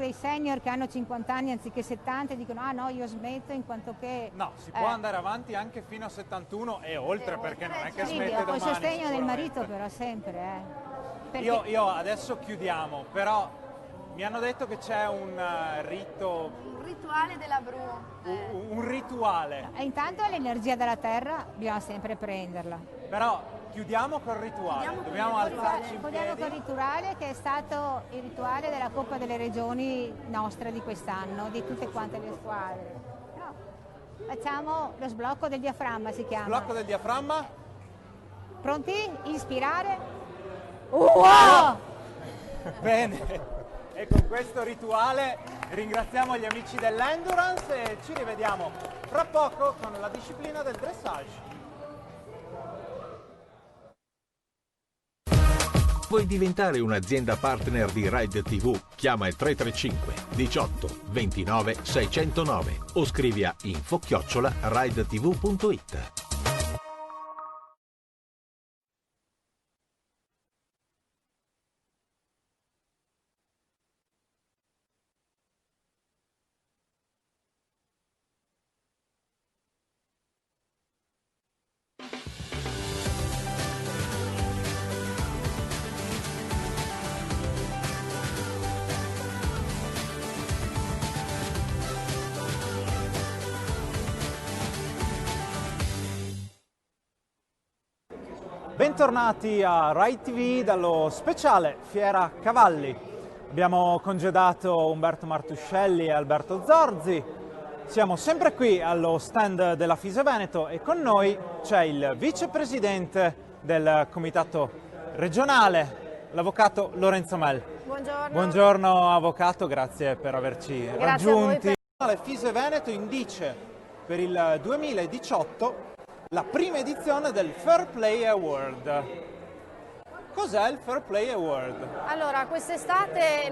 i senior che hanno 50 anni anziché 70 e dicono ah no, io smetto in quanto che... No, si può andare avanti anche fino a 71 e oltre, perché non è che Sì, smette con il domani. sostegno del marito però sempre. Perché... Io adesso chiudiamo, però mi hanno detto che c'è un rito... Un rituale della Bru. Un rituale. E intanto l'energia dalla terra bisogna sempre prenderla. Però chiudiamo col rituale, dobbiamo alzarci in Chiudiamo piedi. col rituale che è stato il rituale della Coppa delle Regioni nostra di quest'anno, di tutte quante le squadre. No. Facciamo lo sblocco del diaframma, si chiama. Blocco del diaframma. Pronti? Inspirare. Wow! Bene. E con questo rituale ringraziamo gli amici dell'Endurance e ci rivediamo fra poco con la disciplina del dressage. Vuoi diventare un'azienda partner di Ride TV? Chiama il 335 18 29 609 o scrivi a info@ridetv.it. Bentornati a Ride TV dallo speciale Fiera Cavalli. Abbiamo congedato Umberto Martuscelli e Alberto Zorzi. Siamo sempre qui allo stand della FISE Veneto e con noi c'è il vicepresidente del comitato regionale, l'avvocato Lorenzo Mel. Buongiorno. Buongiorno avvocato, grazie per averci raggiunti. a FISE Veneto indice per il 2018 la prima edizione del Fair Play Award. Cos'è il Fair Play Award? Allora, quest'estate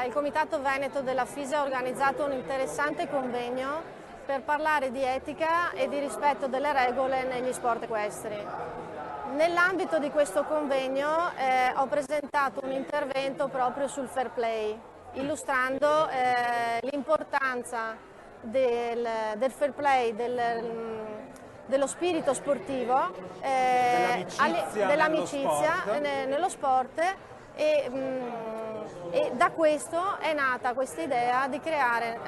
il Comitato Veneto della FISE ha organizzato un interessante convegno per parlare di etica e di rispetto delle regole negli sport equestri. Nell'ambito di questo convegno ho presentato un intervento proprio sul fair play, illustrando l'importanza del fair play, dello spirito sportivo, dell'amicizia nello sport e da questo è nata questa idea di creare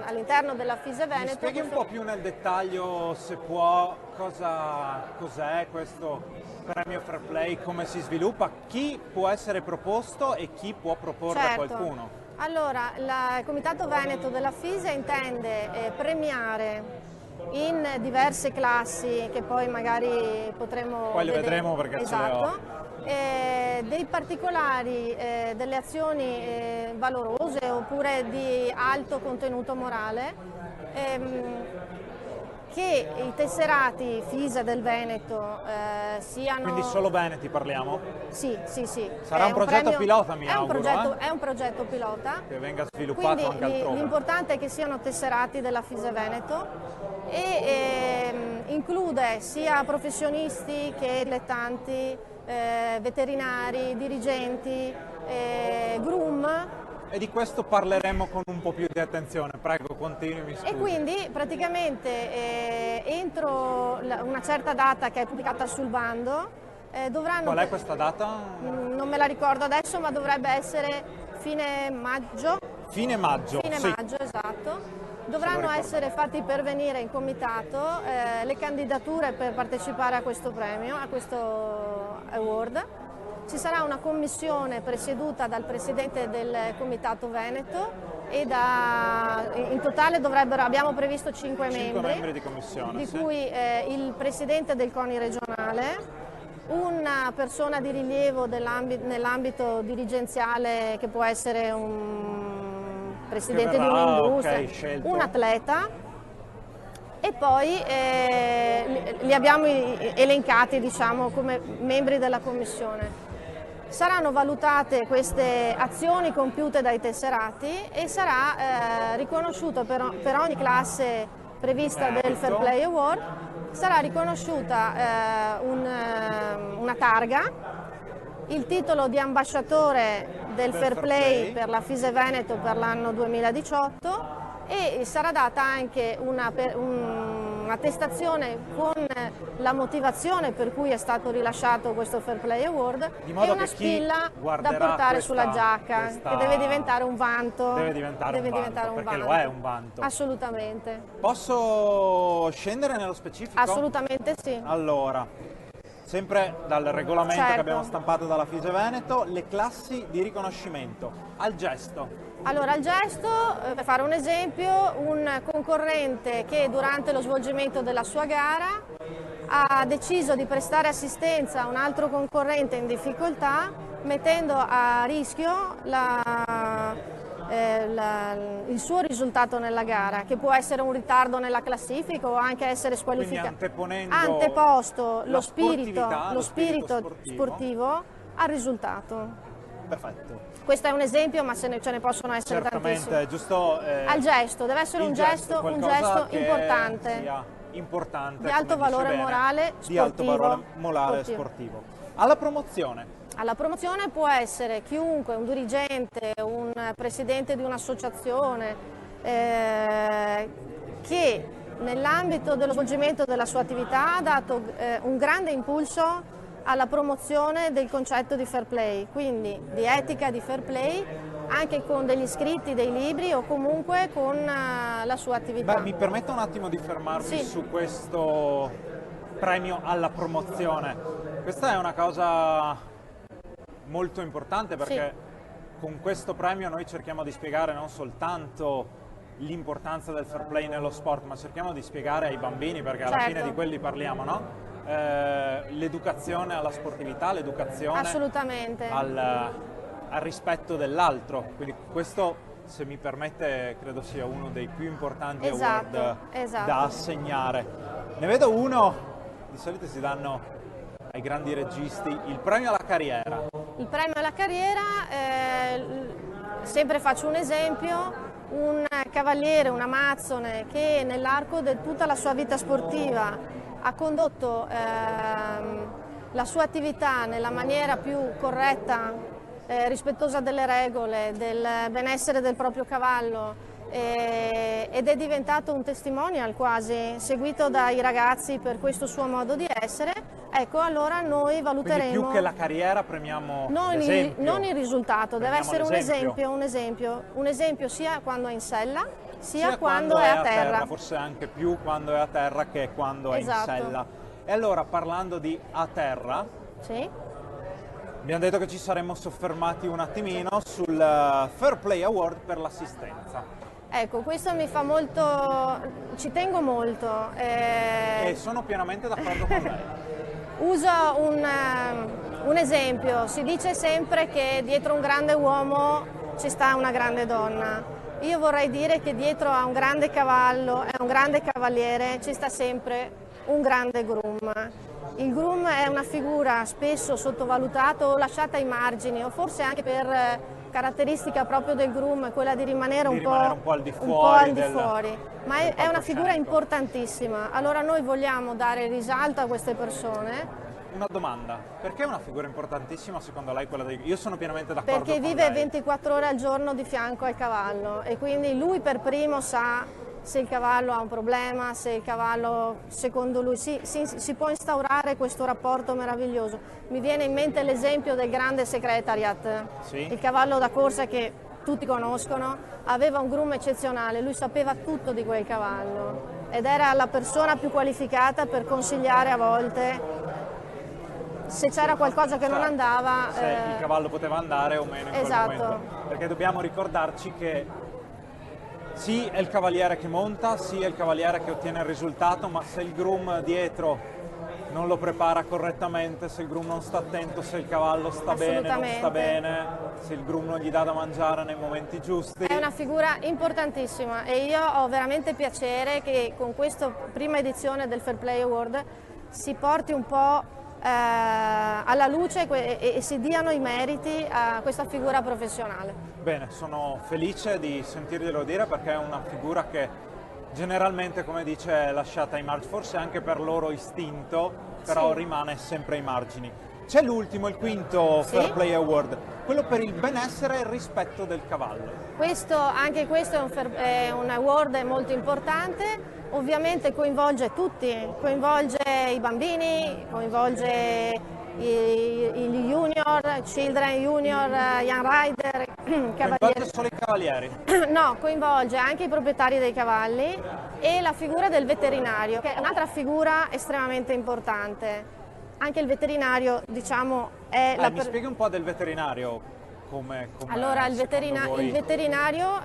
all'interno della FISE Veneto... Mi spieghi un po' più nel dettaglio, se può, cos'è questo premio Fair Play, come si sviluppa, chi può essere proposto e chi può proporre a qualcuno? Allora, il Comitato Veneto della FISE intende premiare in diverse classi che poi magari potremo poi le vedremo perché ce le ho. Dei particolari, delle azioni valorose oppure di alto contenuto morale che i tesserati FISE del Veneto siano... Quindi solo veneti parliamo? Sì. Sarà un progetto pilota, mi auguro. È un progetto pilota. Che venga sviluppato anche altrove. L'importante è che siano tesserati della FISE Veneto e include sia professionisti che dilettanti, veterinari, dirigenti, groom. E di questo parleremo con un po' più di attenzione, prego continui, mi scusi. E quindi praticamente entro una certa data che è pubblicata sul bando dovranno... Qual è questa data? Non me la ricordo adesso, ma dovrebbe essere fine maggio. Fine maggio, Fine sì. maggio, esatto. Dovranno essere fatti pervenire in comitato le candidature per partecipare a questo premio, a questo award. Ci sarà una commissione presieduta dal presidente del Comitato Veneto e in totale abbiamo previsto 5 membri di commissione, di sì. cui il presidente del CONI regionale, una persona di rilievo nell'ambito dirigenziale che può essere un presidente di un'industria, un atleta, e poi li abbiamo elencati, diciamo, come membri della commissione. Saranno valutate queste azioni compiute dai tesserati e sarà riconosciuto per ogni classe prevista del Fair Play Award, sarà riconosciuta una targa, il titolo di ambasciatore del Fair Play per la FISE Veneto per l'anno 2018 e sarà data anche un'attestazione con la motivazione per cui è stato rilasciato questo Fair Play Award e una spilla da portare sulla giacca, che deve diventare un vanto. Deve diventare un vanto, perché lo è un vanto. Assolutamente. Posso scendere nello specifico? Assolutamente sì. Allora, sempre dal regolamento Certo. che abbiamo stampato dalla FISE Veneto, le classi di riconoscimento. Al gesto. Allora, al gesto, per fare un esempio, un concorrente che durante lo svolgimento della sua gara ha deciso di prestare assistenza a un altro concorrente in difficoltà, mettendo a rischio il suo risultato nella gara, che può essere un ritardo nella classifica o anche essere squalificato, anteposto lo spirito sportivo al risultato. Perfetto. Questo è un esempio, ma ce ne possono essere Certamente, tantissimi. giusto. Al gesto, deve essere un gesto importante. Sia importante, Di alto come dice valore bene, morale di alto sportivo. valore morale sportivo. Alla promozione. Alla promozione può essere chiunque, un dirigente, un presidente di un'associazione che nell'ambito dello svolgimento della sua attività ha dato un grande impulso alla promozione del concetto di fair play, quindi di etica di fair play, anche con degli scritti, dei libri o comunque con la sua attività. Beh, mi permetta un attimo di fermarmi su questo premio alla promozione. Questa è una cosa molto importante perché con questo premio noi cerchiamo di spiegare non soltanto l'importanza del fair play nello sport, ma cerchiamo di spiegare ai bambini, perché alla fine di quelli parliamo, no? L'educazione alla sportività, l'educazione al rispetto dell'altro, quindi questo, se mi permette, credo sia uno dei più importanti award da assegnare. Ne vedo uno, di solito si danno ai grandi registi, il premio alla carriera. Il premio alla carriera, sempre faccio un esempio, un cavaliere, un amazzone che nell'arco di tutta la sua vita sportiva ha condotto la sua attività nella maniera più corretta, rispettosa delle regole, del benessere del proprio cavallo ed è diventato un testimonial quasi, seguito dai ragazzi per questo suo modo di essere. Ecco, allora noi valuteremo... Quindi più che la carriera premiamo l'esempio. Non il risultato, deve essere un esempio sia quando è in sella, sia quando è a terra. Forse anche più quando è a terra che quando è in sella. E allora, parlando di a terra, abbiamo detto che ci saremmo soffermati un attimino sul Fair Play Award per l'assistenza. Ecco, questo mi fa molto, ci tengo molto. E sono pienamente d'accordo con lei. Uso un esempio, si dice sempre che dietro un grande uomo ci sta una grande donna. Io vorrei dire che dietro a un grande cavallo e un grande cavaliere ci sta sempre un grande groom. il groom è una figura spesso sottovalutata o lasciata ai margini, o forse anche per caratteristica proprio del groom, quella di rimanere un po' al di fuori, ma è una figura importantissima. Allora noi vogliamo dare risalto a queste persone. Una domanda, perché è una figura importantissima secondo lei quella dei... Io sono pienamente d'accordo Perché con vive lei. 24 ore al giorno di fianco al cavallo e quindi lui per primo sa se il cavallo ha un problema, se il cavallo, secondo lui, si può instaurare questo rapporto meraviglioso. Mi viene in mente l'esempio del grande Secretariat, Sì. il cavallo da corsa che tutti conoscono, aveva un groom eccezionale, lui sapeva tutto di quel cavallo ed era la persona più qualificata per consigliare a volte se c'era qualcosa che non andava. Se il cavallo poteva andare o meno in quel momento. Perché dobbiamo ricordarci che sì, è il cavaliere che monta, sì, è il cavaliere che ottiene il risultato, ma se il groom dietro non lo prepara correttamente, se il groom non sta attento, se il cavallo sta bene, non sta bene, se il groom non gli dà da mangiare nei momenti giusti. È una figura importantissima e io ho veramente piacere che con questa prima edizione del Fair Play Award si porti un po' alla luce e si diano i meriti a questa figura professionale. Bene, sono felice di sentirglielo dire perché è una figura che generalmente, come dice, è lasciata ai margini, forse anche per loro istinto, però rimane sempre ai margini. C'è l'ultimo, il quinto Fair Play Award, quello per il benessere e il rispetto del cavallo. Anche questo è un award molto importante. Ovviamente coinvolge tutti, coinvolge i bambini, coinvolge i junior, children junior, young rider, cavalieri. Coinvolge solo i cavalieri? No, coinvolge anche i proprietari dei cavalli e la figura del veterinario, che è un'altra figura estremamente importante. Anche il veterinario, diciamo, è mi spieghi un po' del veterinario? Allora, il veterinario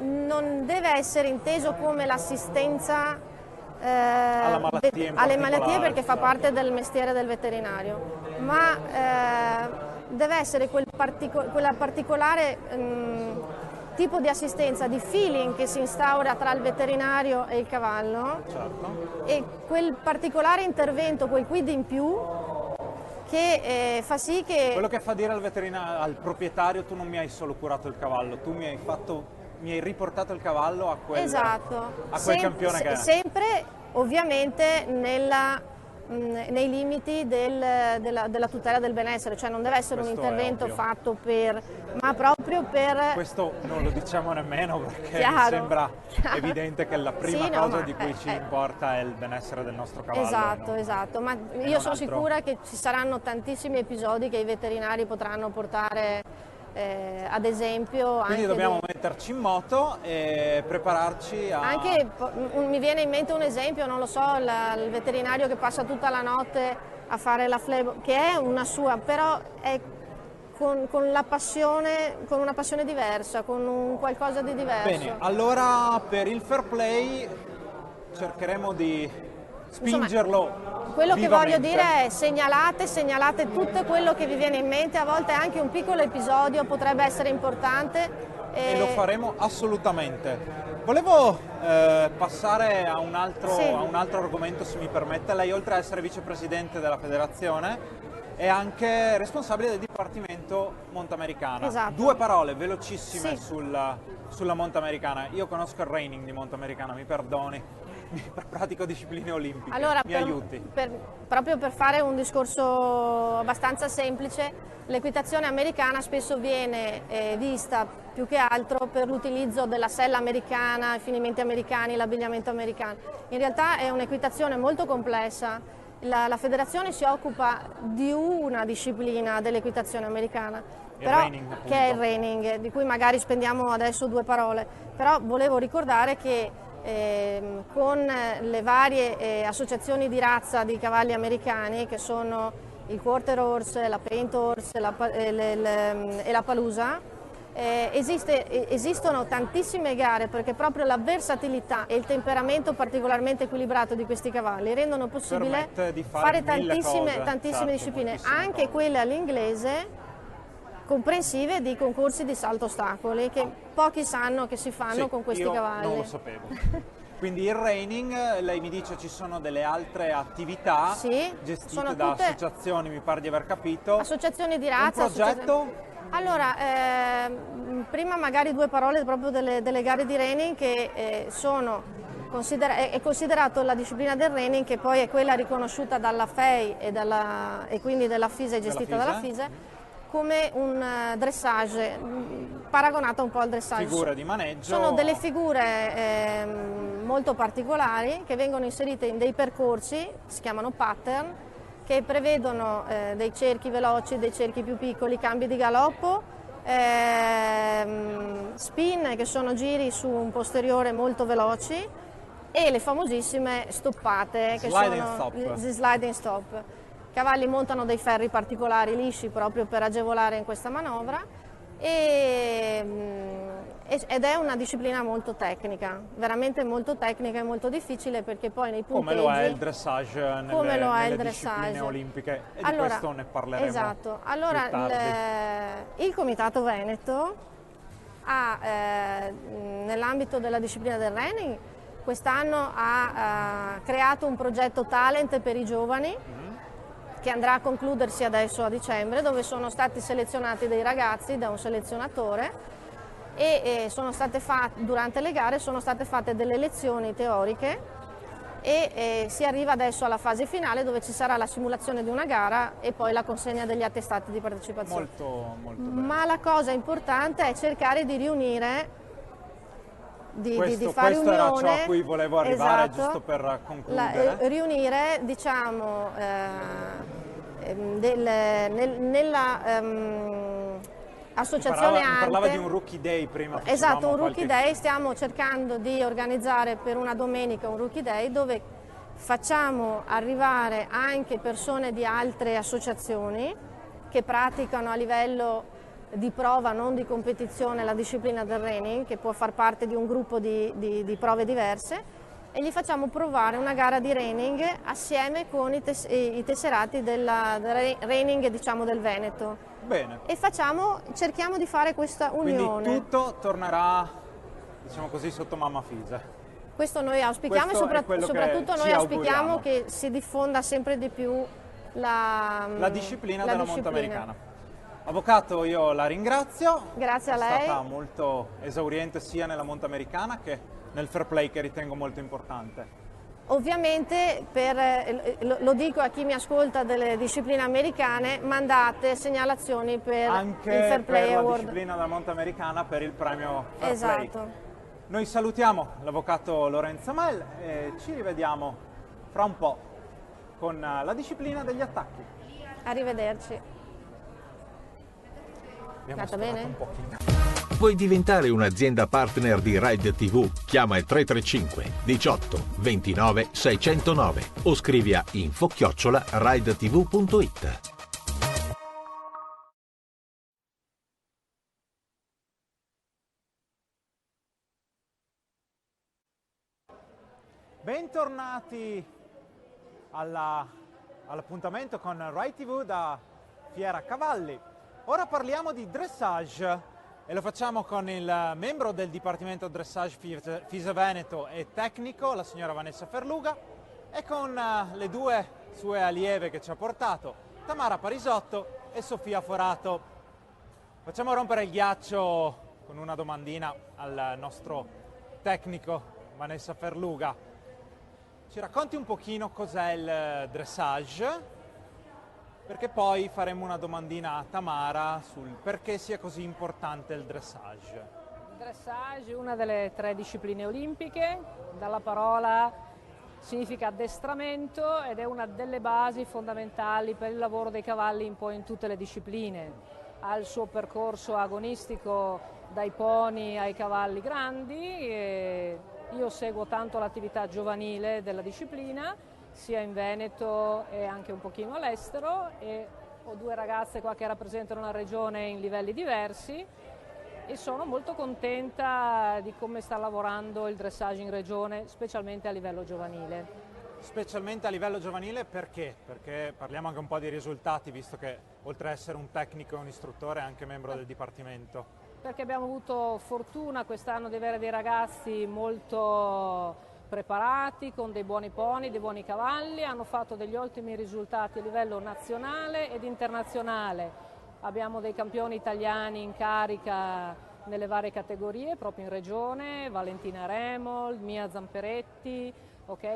non deve essere inteso come l'assistenza alle malattie perché fa parte del mestiere del veterinario, ma deve essere quella particolare tipo di assistenza, di feeling che si instaura tra il veterinario e il cavallo, e quel particolare intervento, quel quid in più che fa sì che... Quello che fa dire al proprietario: tu non mi hai solo curato il cavallo, tu mi hai riportato il cavallo a quel, a quel campione che è. Sempre ovviamente nei limiti della tutela del benessere, cioè non deve essere un intervento fatto ma proprio per... Questo non lo diciamo nemmeno perché mi sembra evidente che la prima cosa di cui ci importa è il benessere del nostro cavallo. Esatto, ma io sono sicura che ci saranno tantissimi episodi che i veterinari potranno portare ad esempio. Quindi dobbiamo metterci in moto e prepararci a... Anche mi viene in mente un esempio, non lo so, il veterinario che passa tutta la notte a fare la flebo, che è una sua, però è con la passione, con una passione diversa, con un qualcosa di diverso. Bene, allora per il fair play cercheremo di spingerlo. Quello che voglio dire è segnalate tutto quello che vi viene in mente, a volte anche un piccolo episodio potrebbe essere importante. E lo faremo assolutamente. Volevo passare a un altro argomento, se mi permette. Lei, oltre ad essere vicepresidente della federazione, è anche responsabile del Dipartimento Montamericana. Esatto. 2 parole velocissime sulla Montamericana. Io conosco il reining di Montamericana, mi perdoni, pratico discipline olimpiche, allora, mi aiuti. Proprio per fare un discorso abbastanza semplice, l'equitazione americana spesso viene vista più che altro per l'utilizzo della sella americana, i finimenti americani, l'abbigliamento americano. In realtà è un'equitazione molto complessa. La federazione si occupa di una disciplina dell'equitazione americana, che è il reining, di cui magari spendiamo adesso 2 parole, però volevo ricordare che con le varie associazioni di razza di cavalli americani, che sono il Quarter Horse, la Paint Horse e la Palooza, esistono tantissime gare perché proprio la versatilità e il temperamento particolarmente equilibrato di questi cavalli rendono possibile fare tantissime discipline, anche quelle all'inglese, comprensive di concorsi di salto ostacoli che pochi sanno che si fanno con questi cavalli. Non lo sapevo. Quindi il reining, lei mi dice ci sono delle altre attività gestite da associazioni, mi pare di aver capito. Associazioni di razza. Un progetto? Allora, prima magari due parole proprio delle gare di reining che è considerato la disciplina del reining, che poi è quella riconosciuta dalla FEI e quindi della FISA e gestita dalla FISA, come un dressage, paragonato un po' al dressage. Figure di maneggio. Sono delle figure molto particolari che vengono inserite in dei percorsi, si chiamano pattern, che prevedono dei cerchi veloci, dei cerchi più piccoli, cambi di galoppo, spin, che sono giri su un posteriore molto veloci, e le famosissime stoppate, che sono gli sliding stop. I cavalli montano dei ferri particolari lisci proprio per agevolare in questa manovra ed è una disciplina molto tecnica, veramente molto tecnica e molto difficile, perché poi nei punteggi... Come lo è il dressage nelle discipline olimpiche, e di questo ne parleremo. Esatto. Allora, il Comitato Veneto ha, nell'ambito della disciplina del reining, quest'anno ha creato un progetto talent per i giovani, che andrà a concludersi adesso a dicembre, dove sono stati selezionati dei ragazzi da un selezionatore e durante le gare sono state fatte delle lezioni teoriche e si arriva adesso alla fase finale, dove ci sarà la simulazione di una gara e poi la consegna degli attestati di partecipazione. Molto bene. Ma la cosa importante è cercare di riunire, di fare questo era ciò a cui volevo arrivare, esatto, giusto per concludere. Riunire, diciamo, nella associazione ANTE. Parlava di un Rookie Day prima. Esatto, un Rookie Day. Stiamo cercando di organizzare per una domenica un Rookie Day, dove facciamo arrivare anche persone di altre associazioni che praticano a livello di prova, non di competizione, la disciplina del reining, che può far parte di un gruppo di prove diverse, e gli facciamo provare una gara di reining assieme con i tesserati del reining, diciamo, del Veneto. Bene. E cerchiamo di fare questa unione. Quindi tutto tornerà, diciamo così, sotto Mamma Fisa. Questo noi auspichiamo, e soprattutto noi auspichiamo che si diffonda sempre di più la disciplina della monta americana. Avvocato, io la ringrazio. Grazie a lei. È stata molto esauriente sia nella monta americana che nel fair play, che ritengo molto importante. Ovviamente, lo dico a chi mi ascolta delle discipline americane, mandate segnalazioni per anche il Fair Play per Award. la disciplina della monta americana, per il premio Fair Play. Esatto. Noi salutiamo l'avvocato Lorenzo Amel e ci rivediamo fra un po' con la disciplina degli attacchi. Arrivederci. Abbiamo bene? Un pochino. Vuoi diventare un'azienda partner di Ride TV? Chiama il 335 18 29 609 o scrivi a info@ridetv.it. Bentornati all'appuntamento con Ride TV da Fiera Cavalli. Ora parliamo di dressage e lo facciamo con il membro del Dipartimento Dressage FISA Veneto e tecnico, la signora Vanessa Ferluga, e con le due sue allieve che ci ha portato, Tamara Parisotto e Sofia Forato. Facciamo rompere il ghiaccio con una domandina al nostro tecnico Vanessa Ferluga. Ci racconti un pochino cos'è il dressage? Perché poi faremo una domandina a Tamara sul perché sia così importante il dressage. Il dressage è una delle 3 discipline olimpiche, dalla parola significa addestramento ed è una delle basi fondamentali per il lavoro dei cavalli un po' in tutte le discipline. Ha il suo percorso agonistico dai pony ai cavalli grandi e io seguo tanto l'attività giovanile della disciplina, sia in Veneto e anche un pochino all'estero, e ho 2 ragazze qua che rappresentano la regione in livelli diversi e sono molto contenta di come sta lavorando il dressage in regione, specialmente a livello giovanile. Specialmente a livello giovanile perché? Perché parliamo anche un po' di risultati, visto che oltre ad essere un tecnico e un istruttore è anche membro del Dipartimento. Perché abbiamo avuto fortuna quest'anno di avere dei ragazzi molto preparati, con dei buoni poni, dei buoni cavalli, hanno fatto degli ottimi risultati a livello nazionale ed internazionale. Abbiamo dei campioni italiani in carica nelle varie categorie, proprio in regione, Valentina Remold, Mia Zamperetti,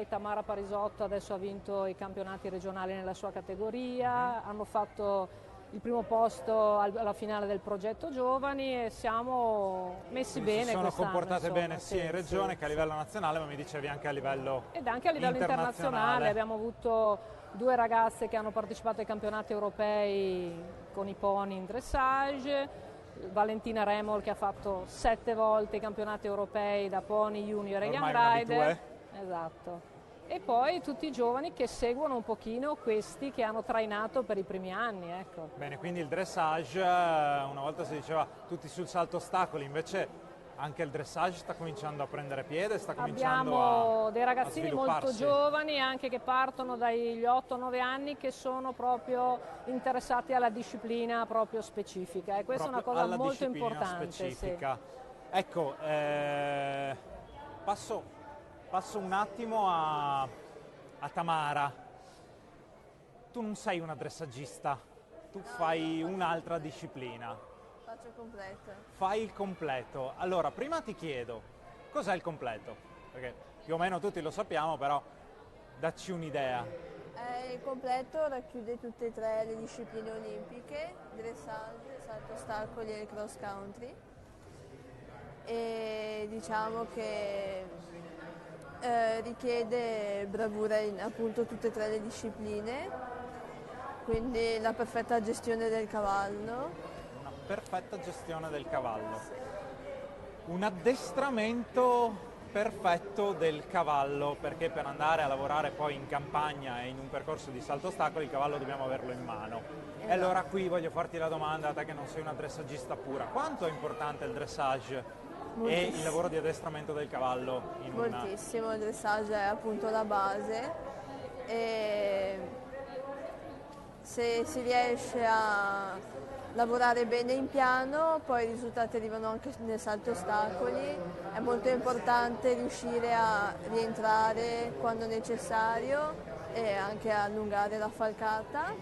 Tamara Parisotto adesso ha vinto i campionati regionali nella sua categoria, hanno fatto il primo posto alla finale del progetto giovani e siamo messi bene. Si sono comportate insomma, bene sia in regione che a livello nazionale, ma mi dicevi anche a livello ed anche a livello internazionale. Abbiamo avuto 2 ragazze che hanno partecipato ai campionati europei con i pony in dressage, Valentina Remol che ha fatto 7 volte i campionati europei da pony junior e young rider. Esatto. E poi tutti i giovani che seguono un pochino questi che hanno trainato per i primi anni. Ecco. Bene, quindi il dressage, una volta si diceva tutti sul salto ostacoli, invece anche il dressage sta cominciando a prendere piede, sta cominciando Abbiamo dei ragazzini molto giovani anche che partono dagli 8-9 anni che sono proprio interessati alla disciplina proprio specifica e questa proprio è una cosa molto importante. Specifica. Sì. Ecco, passo un attimo a Tamara. Tu non sei una dressagista, tu fai un'altra disciplina. Faccio il completo. Fai il completo. Allora, prima ti chiedo, cos'è il completo? Perché più o meno tutti lo sappiamo, però dacci un'idea. Il completo racchiude tutte e 3 le discipline olimpiche, dressage, salto ostacoli e cross country. E diciamo che richiede bravura in appunto tutte e 3 le discipline, quindi la perfetta gestione del cavallo. Una perfetta gestione del cavallo. Un addestramento perfetto del cavallo, perché per andare a lavorare poi in campagna e in un percorso di salto ostacoli il cavallo dobbiamo averlo in mano. E allora qui voglio farti la domanda, a te che non sei una dressagista pura, quanto è importante il dressage e il lavoro di addestramento del cavallo? Moltissimo, il dressage è appunto la base e se si riesce a lavorare bene in piano poi i risultati arrivano anche nel salto ostacoli. È molto importante riuscire a rientrare quando necessario e anche a allungare la falcata,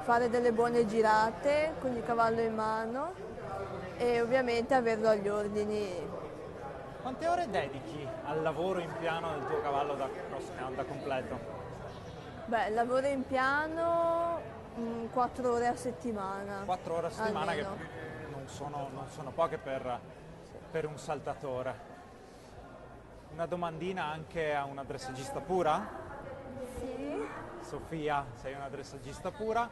fare delle buone girate con il cavallo in mano e ovviamente averlo agli ordini. Quante ore dedichi al lavoro in piano del tuo cavallo da completo? Beh, il lavoro in piano 4 ore a settimana. 4 ore a settimana almeno. Che non sono poche per un saltatore. Una domandina anche a una dressagista pura? Sì. Sofia, sei una dressagista pura.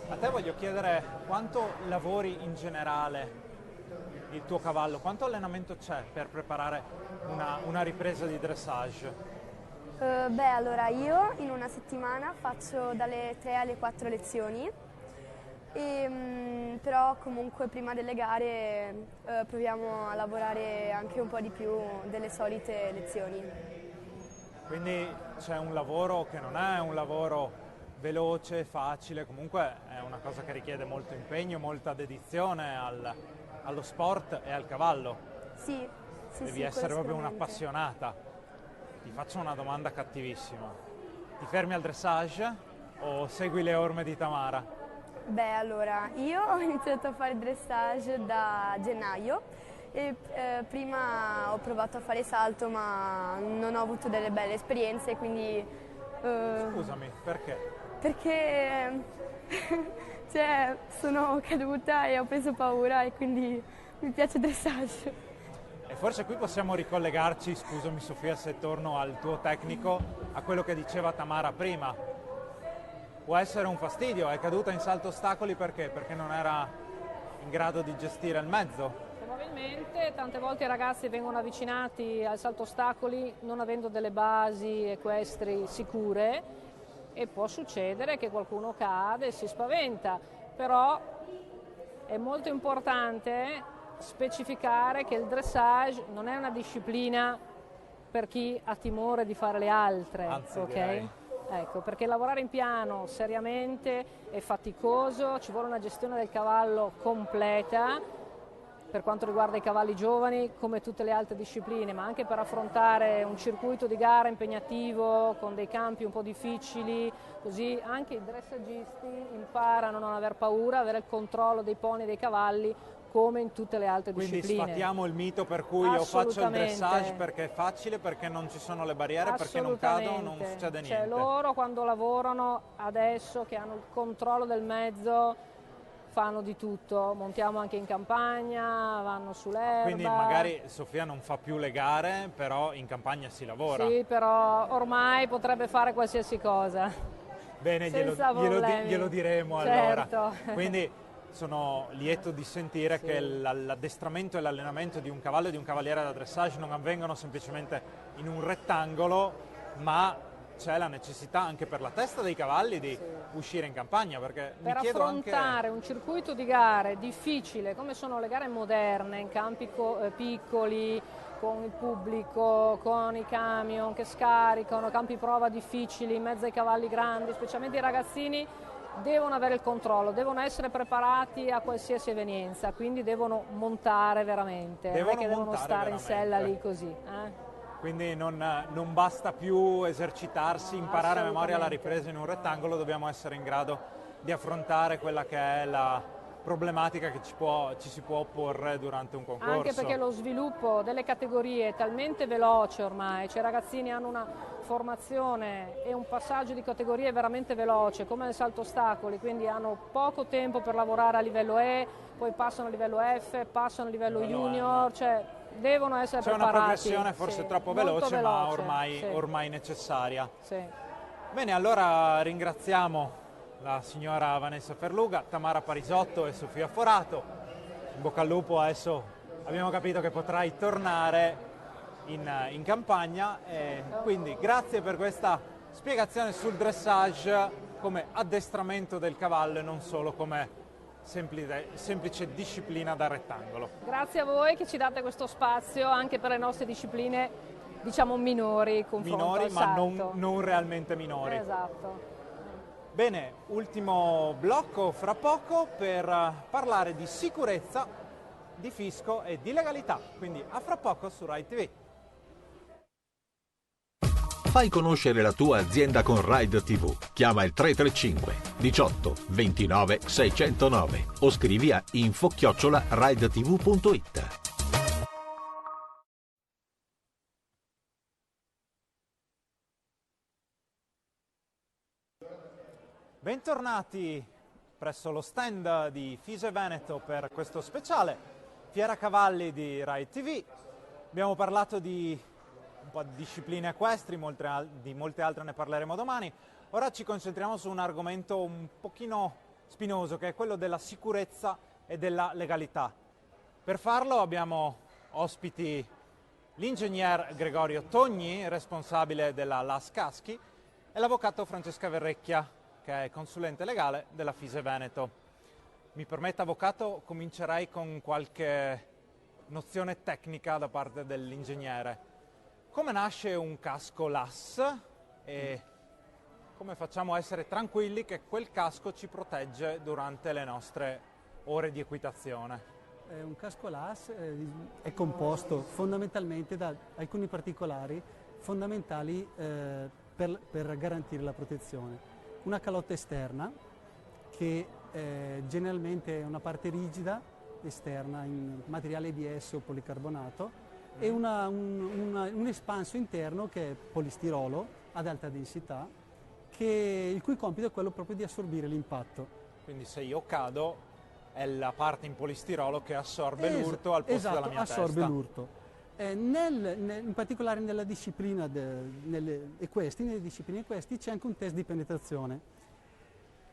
A te voglio chiedere quanto lavori in generale il tuo cavallo, quanto allenamento c'è per preparare una ripresa di dressage? Allora io in una settimana faccio dalle 3 alle 4 lezioni, però comunque prima delle gare proviamo a lavorare anche un po' di più delle solite lezioni. Quindi c'è un lavoro che non è un lavoro veloce, facile, comunque è una cosa che richiede molto impegno, molta dedizione allo sport e al cavallo. Sì, Devi essere proprio un'appassionata. Ti faccio una domanda cattivissima. Ti fermi al dressage o segui le orme di Tamara? Allora, io ho iniziato a fare dressage da gennaio e prima ho provato a fare salto ma non ho avuto delle belle esperienze, quindi... Scusami, perché? Perché sono caduta e ho preso paura e quindi mi piace dressage. E forse qui possiamo ricollegarci, scusami Sofia se torno al tuo tecnico, a quello che diceva Tamara prima. Può essere un fastidio, è caduta in salto ostacoli perché? Perché non era in grado di gestire il mezzo. Probabilmente tante volte i ragazzi vengono avvicinati al salto ostacoli non avendo delle basi equestri sicure e può succedere che qualcuno cade e si spaventa, però è molto importante specificare che il dressage non è una disciplina per chi ha timore di fare le altre. Anzi, ok? Ecco, perché lavorare in piano seriamente è faticoso, ci vuole una gestione del cavallo completa per quanto riguarda i cavalli giovani come tutte le altre discipline, ma anche per affrontare un circuito di gara impegnativo con dei campi un po' difficili, così anche i dressaggisti imparano a non aver paura, avere il controllo dei poni e dei cavalli come in tutte le altre discipline. Quindi sfatiamo il mito per cui io faccio il dressage perché è facile, perché non ci sono le barriere, perché non cado, non succede niente. Cioè loro quando lavorano adesso che hanno il controllo del mezzo fanno di tutto, montiamo anche in campagna, vanno sull'erba. Quindi magari Sofia non fa più le gare, però in campagna si lavora. Sì, però ormai potrebbe fare qualsiasi cosa. Bene, glielo diremo certo. Allora. Quindi sono lieto di sentire che l'addestramento e l'allenamento di un cavallo e di un cavaliere da dressage non avvengono semplicemente in un rettangolo, ma c'è la necessità anche per la testa dei cavalli di uscire in campagna, perché per mi chiedo affrontare anche... un circuito di gare difficile come sono le gare moderne in campi piccoli, con il pubblico, con i camion che scaricano, campi prova difficili in mezzo ai cavalli grandi, specialmente i ragazzini devono avere il controllo, devono essere preparati a qualsiasi evenienza, quindi devono montare veramente, non è che devono stare in sella lì così. Quindi non basta più esercitarsi, imparare a memoria la ripresa in un rettangolo, dobbiamo essere in grado di affrontare quella che è la problematica che ci si può opporre durante un concorso. Anche perché lo sviluppo delle categorie è talmente veloce ormai, cioè i ragazzini hanno una formazione e un passaggio di categorie veramente veloce, come nel salto ostacoli, quindi hanno poco tempo per lavorare a livello E, poi passano a livello F, passano a livello junior, cioè devono essere preparati. C'è una progressione forse troppo veloce, ma ormai necessaria. Sì. Bene, allora ringraziamo la signora Vanessa Ferluga, Tamara Parisotto e Sofia Forato. In bocca al lupo, adesso abbiamo capito che potrai tornare in campagna, e quindi grazie per questa spiegazione sul dressage come addestramento del cavallo e non solo come semplice disciplina da rettangolo. Grazie a voi che ci date questo spazio anche per le nostre discipline, diciamo minori, minori ma non realmente minori. Esatto. Bene, ultimo blocco fra poco per parlare di sicurezza, di fisco e di legalità, quindi a fra poco su Rai TV. Fai conoscere la tua azienda con Ride TV. Chiama il 335 18 29 609 o scrivi a info@ridetv.it. Bentornati presso lo stand di FISE Veneto per questo speciale Fiera Cavalli di Rai TV. Abbiamo parlato di un po' di discipline equestri, di molte altre ne parleremo domani. Ora ci concentriamo su un argomento un pochino spinoso, che è quello della sicurezza e della legalità. Per farlo abbiamo ospiti l'ingegner Gregorio Togni, responsabile della LAS Caschi, e l'avvocato Francesca Verrecchia, che è consulente legale della FISE Veneto. Mi permetta, avvocato, comincerei con qualche nozione tecnica da parte dell'ingegnere. Come nasce un casco LAS e come facciamo a essere tranquilli che quel casco ci protegge durante le nostre ore di equitazione? Un casco LAS è composto fondamentalmente da alcuni particolari fondamentali per garantire la protezione. Una calotta esterna, che generalmente è una parte rigida esterna in materiale ABS o policarbonato, e un espanso interno che è polistirolo ad alta densità, il cui compito è quello proprio di assorbire l'impatto. Quindi se io cado è la parte in polistirolo che assorbe l'urto al posto della mia testa. Assorbe l'urto. In particolare nella disciplina nelle discipline equestri c'è anche un test di penetrazione.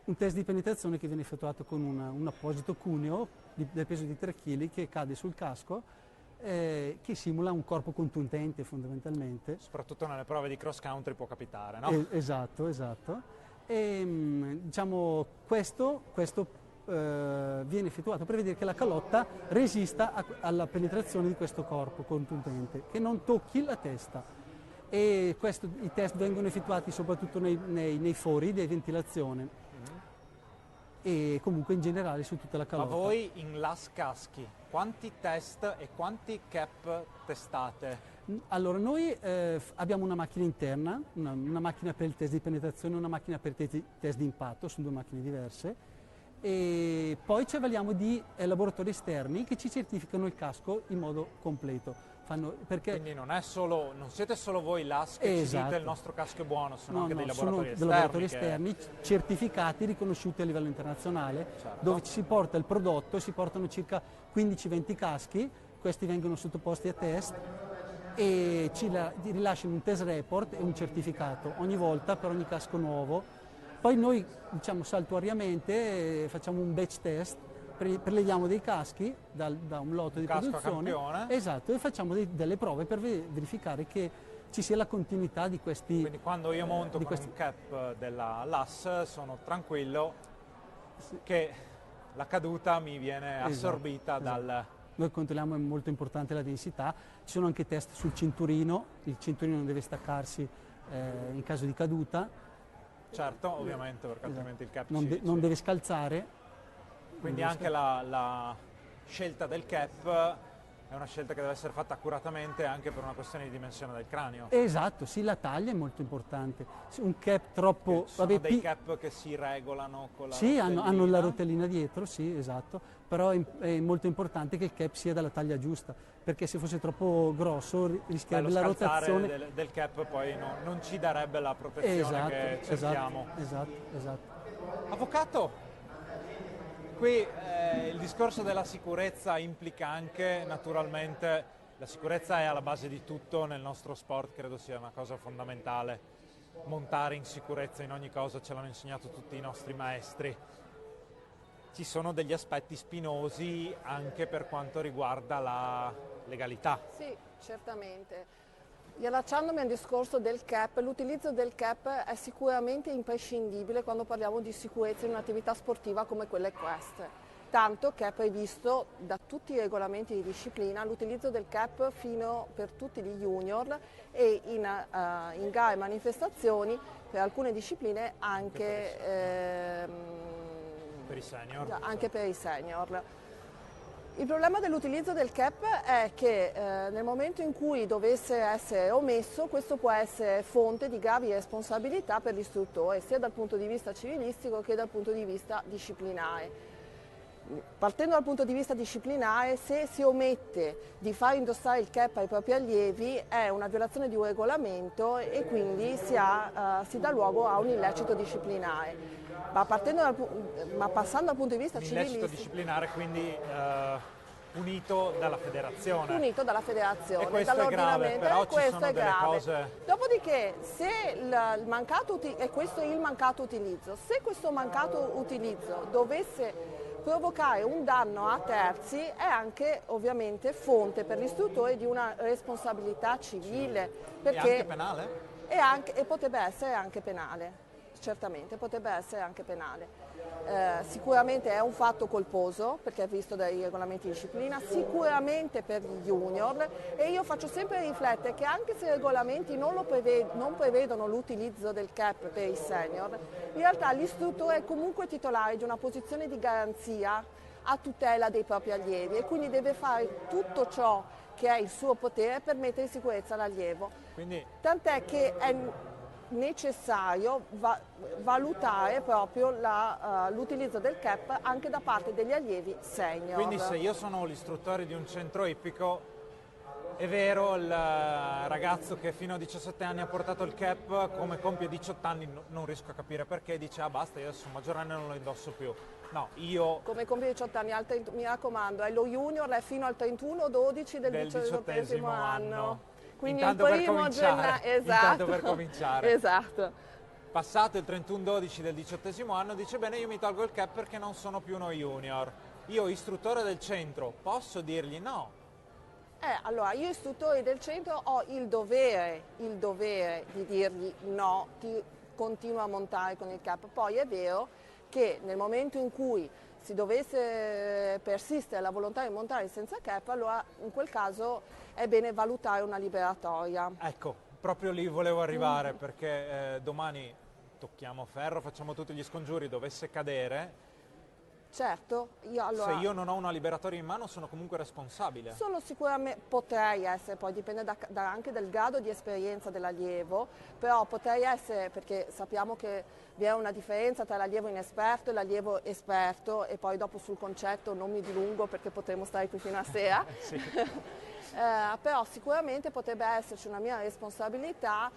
Un test di penetrazione che viene effettuato con un apposito cuneo del peso di 3 kg che cade sul casco, che simula un corpo contundente fondamentalmente. Soprattutto nelle prove di cross country può capitare, no? Esatto. E, diciamo, questo viene effettuato per vedere che la calotta resista alla penetrazione di questo corpo contundente, che non tocchi la testa. E i test vengono effettuati soprattutto nei fori di ventilazione. e comunque in generale su tutta la Ma calotta. voi in LAS caschi, quanti test e quanti cap testate? Allora, noi abbiamo una macchina interna, una macchina per il test di penetrazione e una macchina per il test di impatto, sono due macchine diverse, e poi ci avvaliamo di laboratori esterni che ci certificano il casco in modo completo. Quindi non siete solo voi LAS che ci dite il nostro casco è buono, sono anche dei laboratori esterni. Sono laboratori esterni certificati, riconosciuti a livello internazionale, dove ci si porta il prodotto, si portano circa 15-20 caschi, questi vengono sottoposti a test e ci rilasciano un test report e un certificato ogni volta per ogni casco nuovo. Poi noi, diciamo, saltuariamente facciamo un batch test, preleviamo dei caschi da un lotto di produzione, campione. esatto, e facciamo delle prove per verificare che ci sia la continuità di questi. Quindi quando io monto con un cap della LAS sono tranquillo che la caduta mi viene assorbita dal... Noi controlliamo, è molto importante la densità, ci sono anche test sul cinturino, il cinturino non deve staccarsi in caso di caduta. Certo, ovviamente, perché altrimenti il cap non deve scalzare. Quindi anche la scelta del cap è una scelta che deve essere fatta accuratamente anche per una questione di dimensione del cranio. Esatto, sì, la taglia è molto importante. Un cap troppo... Ci sono dei cap che si regolano con la sì, rotellina. hanno la rotellina dietro, sì, esatto, però è molto importante che il cap sia della taglia giusta, perché se fosse troppo grosso rischierebbe la rotazione. Del cap poi non ci darebbe la protezione che cerchiamo. Esatto. Avvocato, qui il discorso della sicurezza implica anche, naturalmente, la sicurezza è alla base di tutto nel nostro sport, credo sia una cosa fondamentale. Montare in sicurezza in ogni cosa, ce l'hanno insegnato tutti i nostri maestri. Ci sono degli aspetti spinosi anche per quanto riguarda la legalità. Sì, certamente. Riallacciandomi al discorso del cap, l'utilizzo del cap è sicuramente imprescindibile quando parliamo di sicurezza in un'attività sportiva come quella equestre. Tanto che è previsto da tutti i regolamenti di disciplina l'utilizzo del cap fino per tutti gli junior e in gare e manifestazioni per alcune discipline anche per i senior. Anche per i senior. Il problema dell'utilizzo del cap è che nel momento in cui dovesse essere omesso, questo può essere fonte di gravi responsabilità per l'istruttore, sia dal punto di vista civilistico che dal punto di vista disciplinare. Partendo dal punto di vista disciplinare, se si omette di far indossare il cap ai propri allievi è una violazione di un regolamento e quindi si dà luogo a un illecito disciplinare. Ma passando dal punto di vista civilistico... Illecito disciplinare, quindi punito dalla federazione. Punito dalla federazione, e questo è grave, però ci sono delle cose... Dopodiché, se il mancato utilizzo, se questo mancato utilizzo dovesse provocare un danno a terzi, è anche ovviamente fonte per l'istruttore di una responsabilità civile. Perché e anche penale? E potrebbe essere anche penale. Certamente, potrebbe essere anche penale. Sicuramente è un fatto colposo perché è visto dai regolamenti di disciplina, sicuramente per gli junior, e io faccio sempre riflettere che anche se i regolamenti non prevedono l'utilizzo del cap per i senior, in realtà l'istruttore è comunque titolare di una posizione di garanzia a tutela dei propri allievi e quindi deve fare tutto ciò che è il suo potere per mettere in sicurezza l'allievo. Tant'è che è necessario valutare proprio l'utilizzo del cap anche da parte degli allievi senior. Quindi se io sono l'istruttore di un centro ippico, è vero, il ragazzo che fino a 17 anni ha portato il cap, come compie 18 anni non riesco a capire perché, dice basta, io sono maggiorenne e non lo indosso più. No, io... Come compie 18 anni, mi raccomando, lo junior è fino al 31-12 del 18° anno. Quindi intanto il primo gennaio, esatto. Intanto per cominciare. Esatto. Passato il 31-12 del 18° anno, dice bene, io mi tolgo il cap perché non sono più uno junior. Io, istruttore del centro, posso dirgli no? Allora, io istruttore del centro ho il dovere di dirgli no, ti continuo a montare con il cap. Poi è vero che nel momento in cui si dovesse persistere la volontà di montare senza cap, allora in quel caso è bene valutare una liberatoria. Ecco, proprio lì volevo arrivare, perché domani tocchiamo ferro, facciamo tutti gli scongiuri, dovesse cadere, Certo, Se io non ho una liberatoria in mano sono comunque responsabile. Solo sicuramente potrei essere, poi dipende anche dal grado di esperienza dell'allievo, però potrei essere, perché sappiamo che vi è una differenza tra l'allievo inesperto e l'allievo esperto, e poi dopo sul concetto non mi dilungo perché potremmo stare qui fino a sera. Però sicuramente potrebbe esserci una mia responsabilità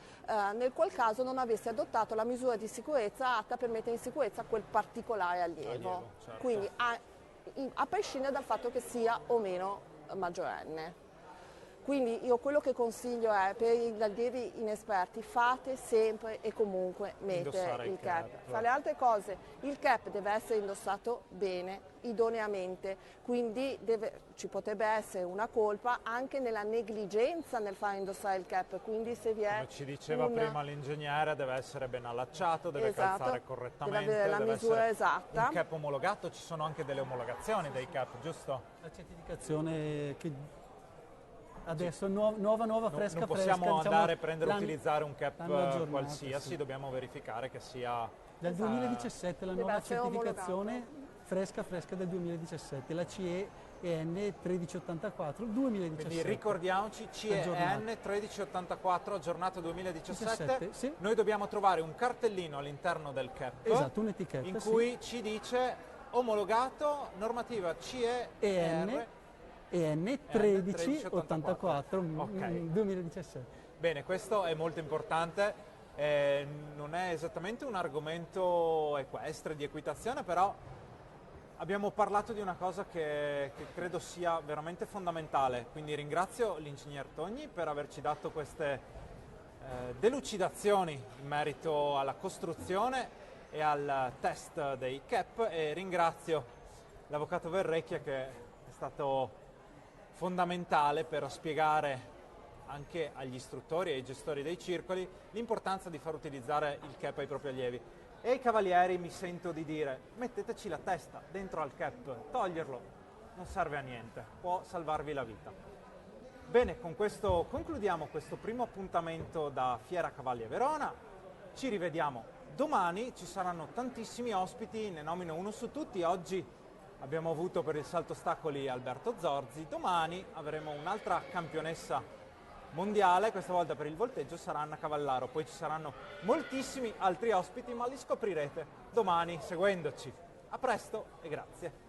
nel qual caso non avessi adottato la misura di sicurezza atta per mettere in sicurezza quel particolare allievo. Certo. Quindi a prescindere dal fatto che sia o meno maggiorenne. Quindi io quello che consiglio è, per gli allievi inesperti, fate sempre e comunque mettere il cap. Fra le altre cose, il cap deve essere indossato bene, idoneamente, quindi ci potrebbe essere una colpa anche nella negligenza nel far indossare il cap. Quindi se vi è, come ci diceva prima l'ingegnere, deve essere ben allacciato, deve calzare correttamente, deve avere la misura esatta. Un cap omologato, ci sono anche delle omologazioni dei cap, giusto? La certificazione che adesso nuova, fresca. Non possiamo diciamo, andare a prendere e utilizzare un cap qualsiasi, sì. Dobbiamo verificare che sia... Dal 2017 la nuova certificazione fresca del 2017, la CE EN 1384 2017. Quindi ricordiamoci, CEN 1384 aggiornato 2017, sì. Noi dobbiamo trovare un cartellino all'interno del cap, esatto, un'etichetta in cui ci dice omologato, normativa CE EN 1384 2017. Bene, questo è molto importante, non è esattamente un argomento equestre, di equitazione, però abbiamo parlato di una cosa che credo sia veramente fondamentale, quindi ringrazio l'ingegner Togni per averci dato queste delucidazioni in merito alla costruzione e al test dei cap, e ringrazio l'avvocato Verrecchia che è stato fondamentale per spiegare anche agli istruttori e ai gestori dei circoli l'importanza di far utilizzare il cap ai propri allievi. E ai cavalieri mi sento di dire: metteteci la testa dentro al cap, toglierlo non serve a niente, può salvarvi la vita. Bene, con questo concludiamo questo primo appuntamento da Fiera Cavalli a Verona. Ci rivediamo domani, ci saranno tantissimi ospiti, ne nomino uno su tutti. Oggi abbiamo avuto per il salto ostacoli Alberto Zorzi, domani avremo un'altra campionessa mondiale, questa volta per il volteggio sarà Anna Cavallaro, poi ci saranno moltissimi altri ospiti, ma li scoprirete domani seguendoci. A presto e grazie.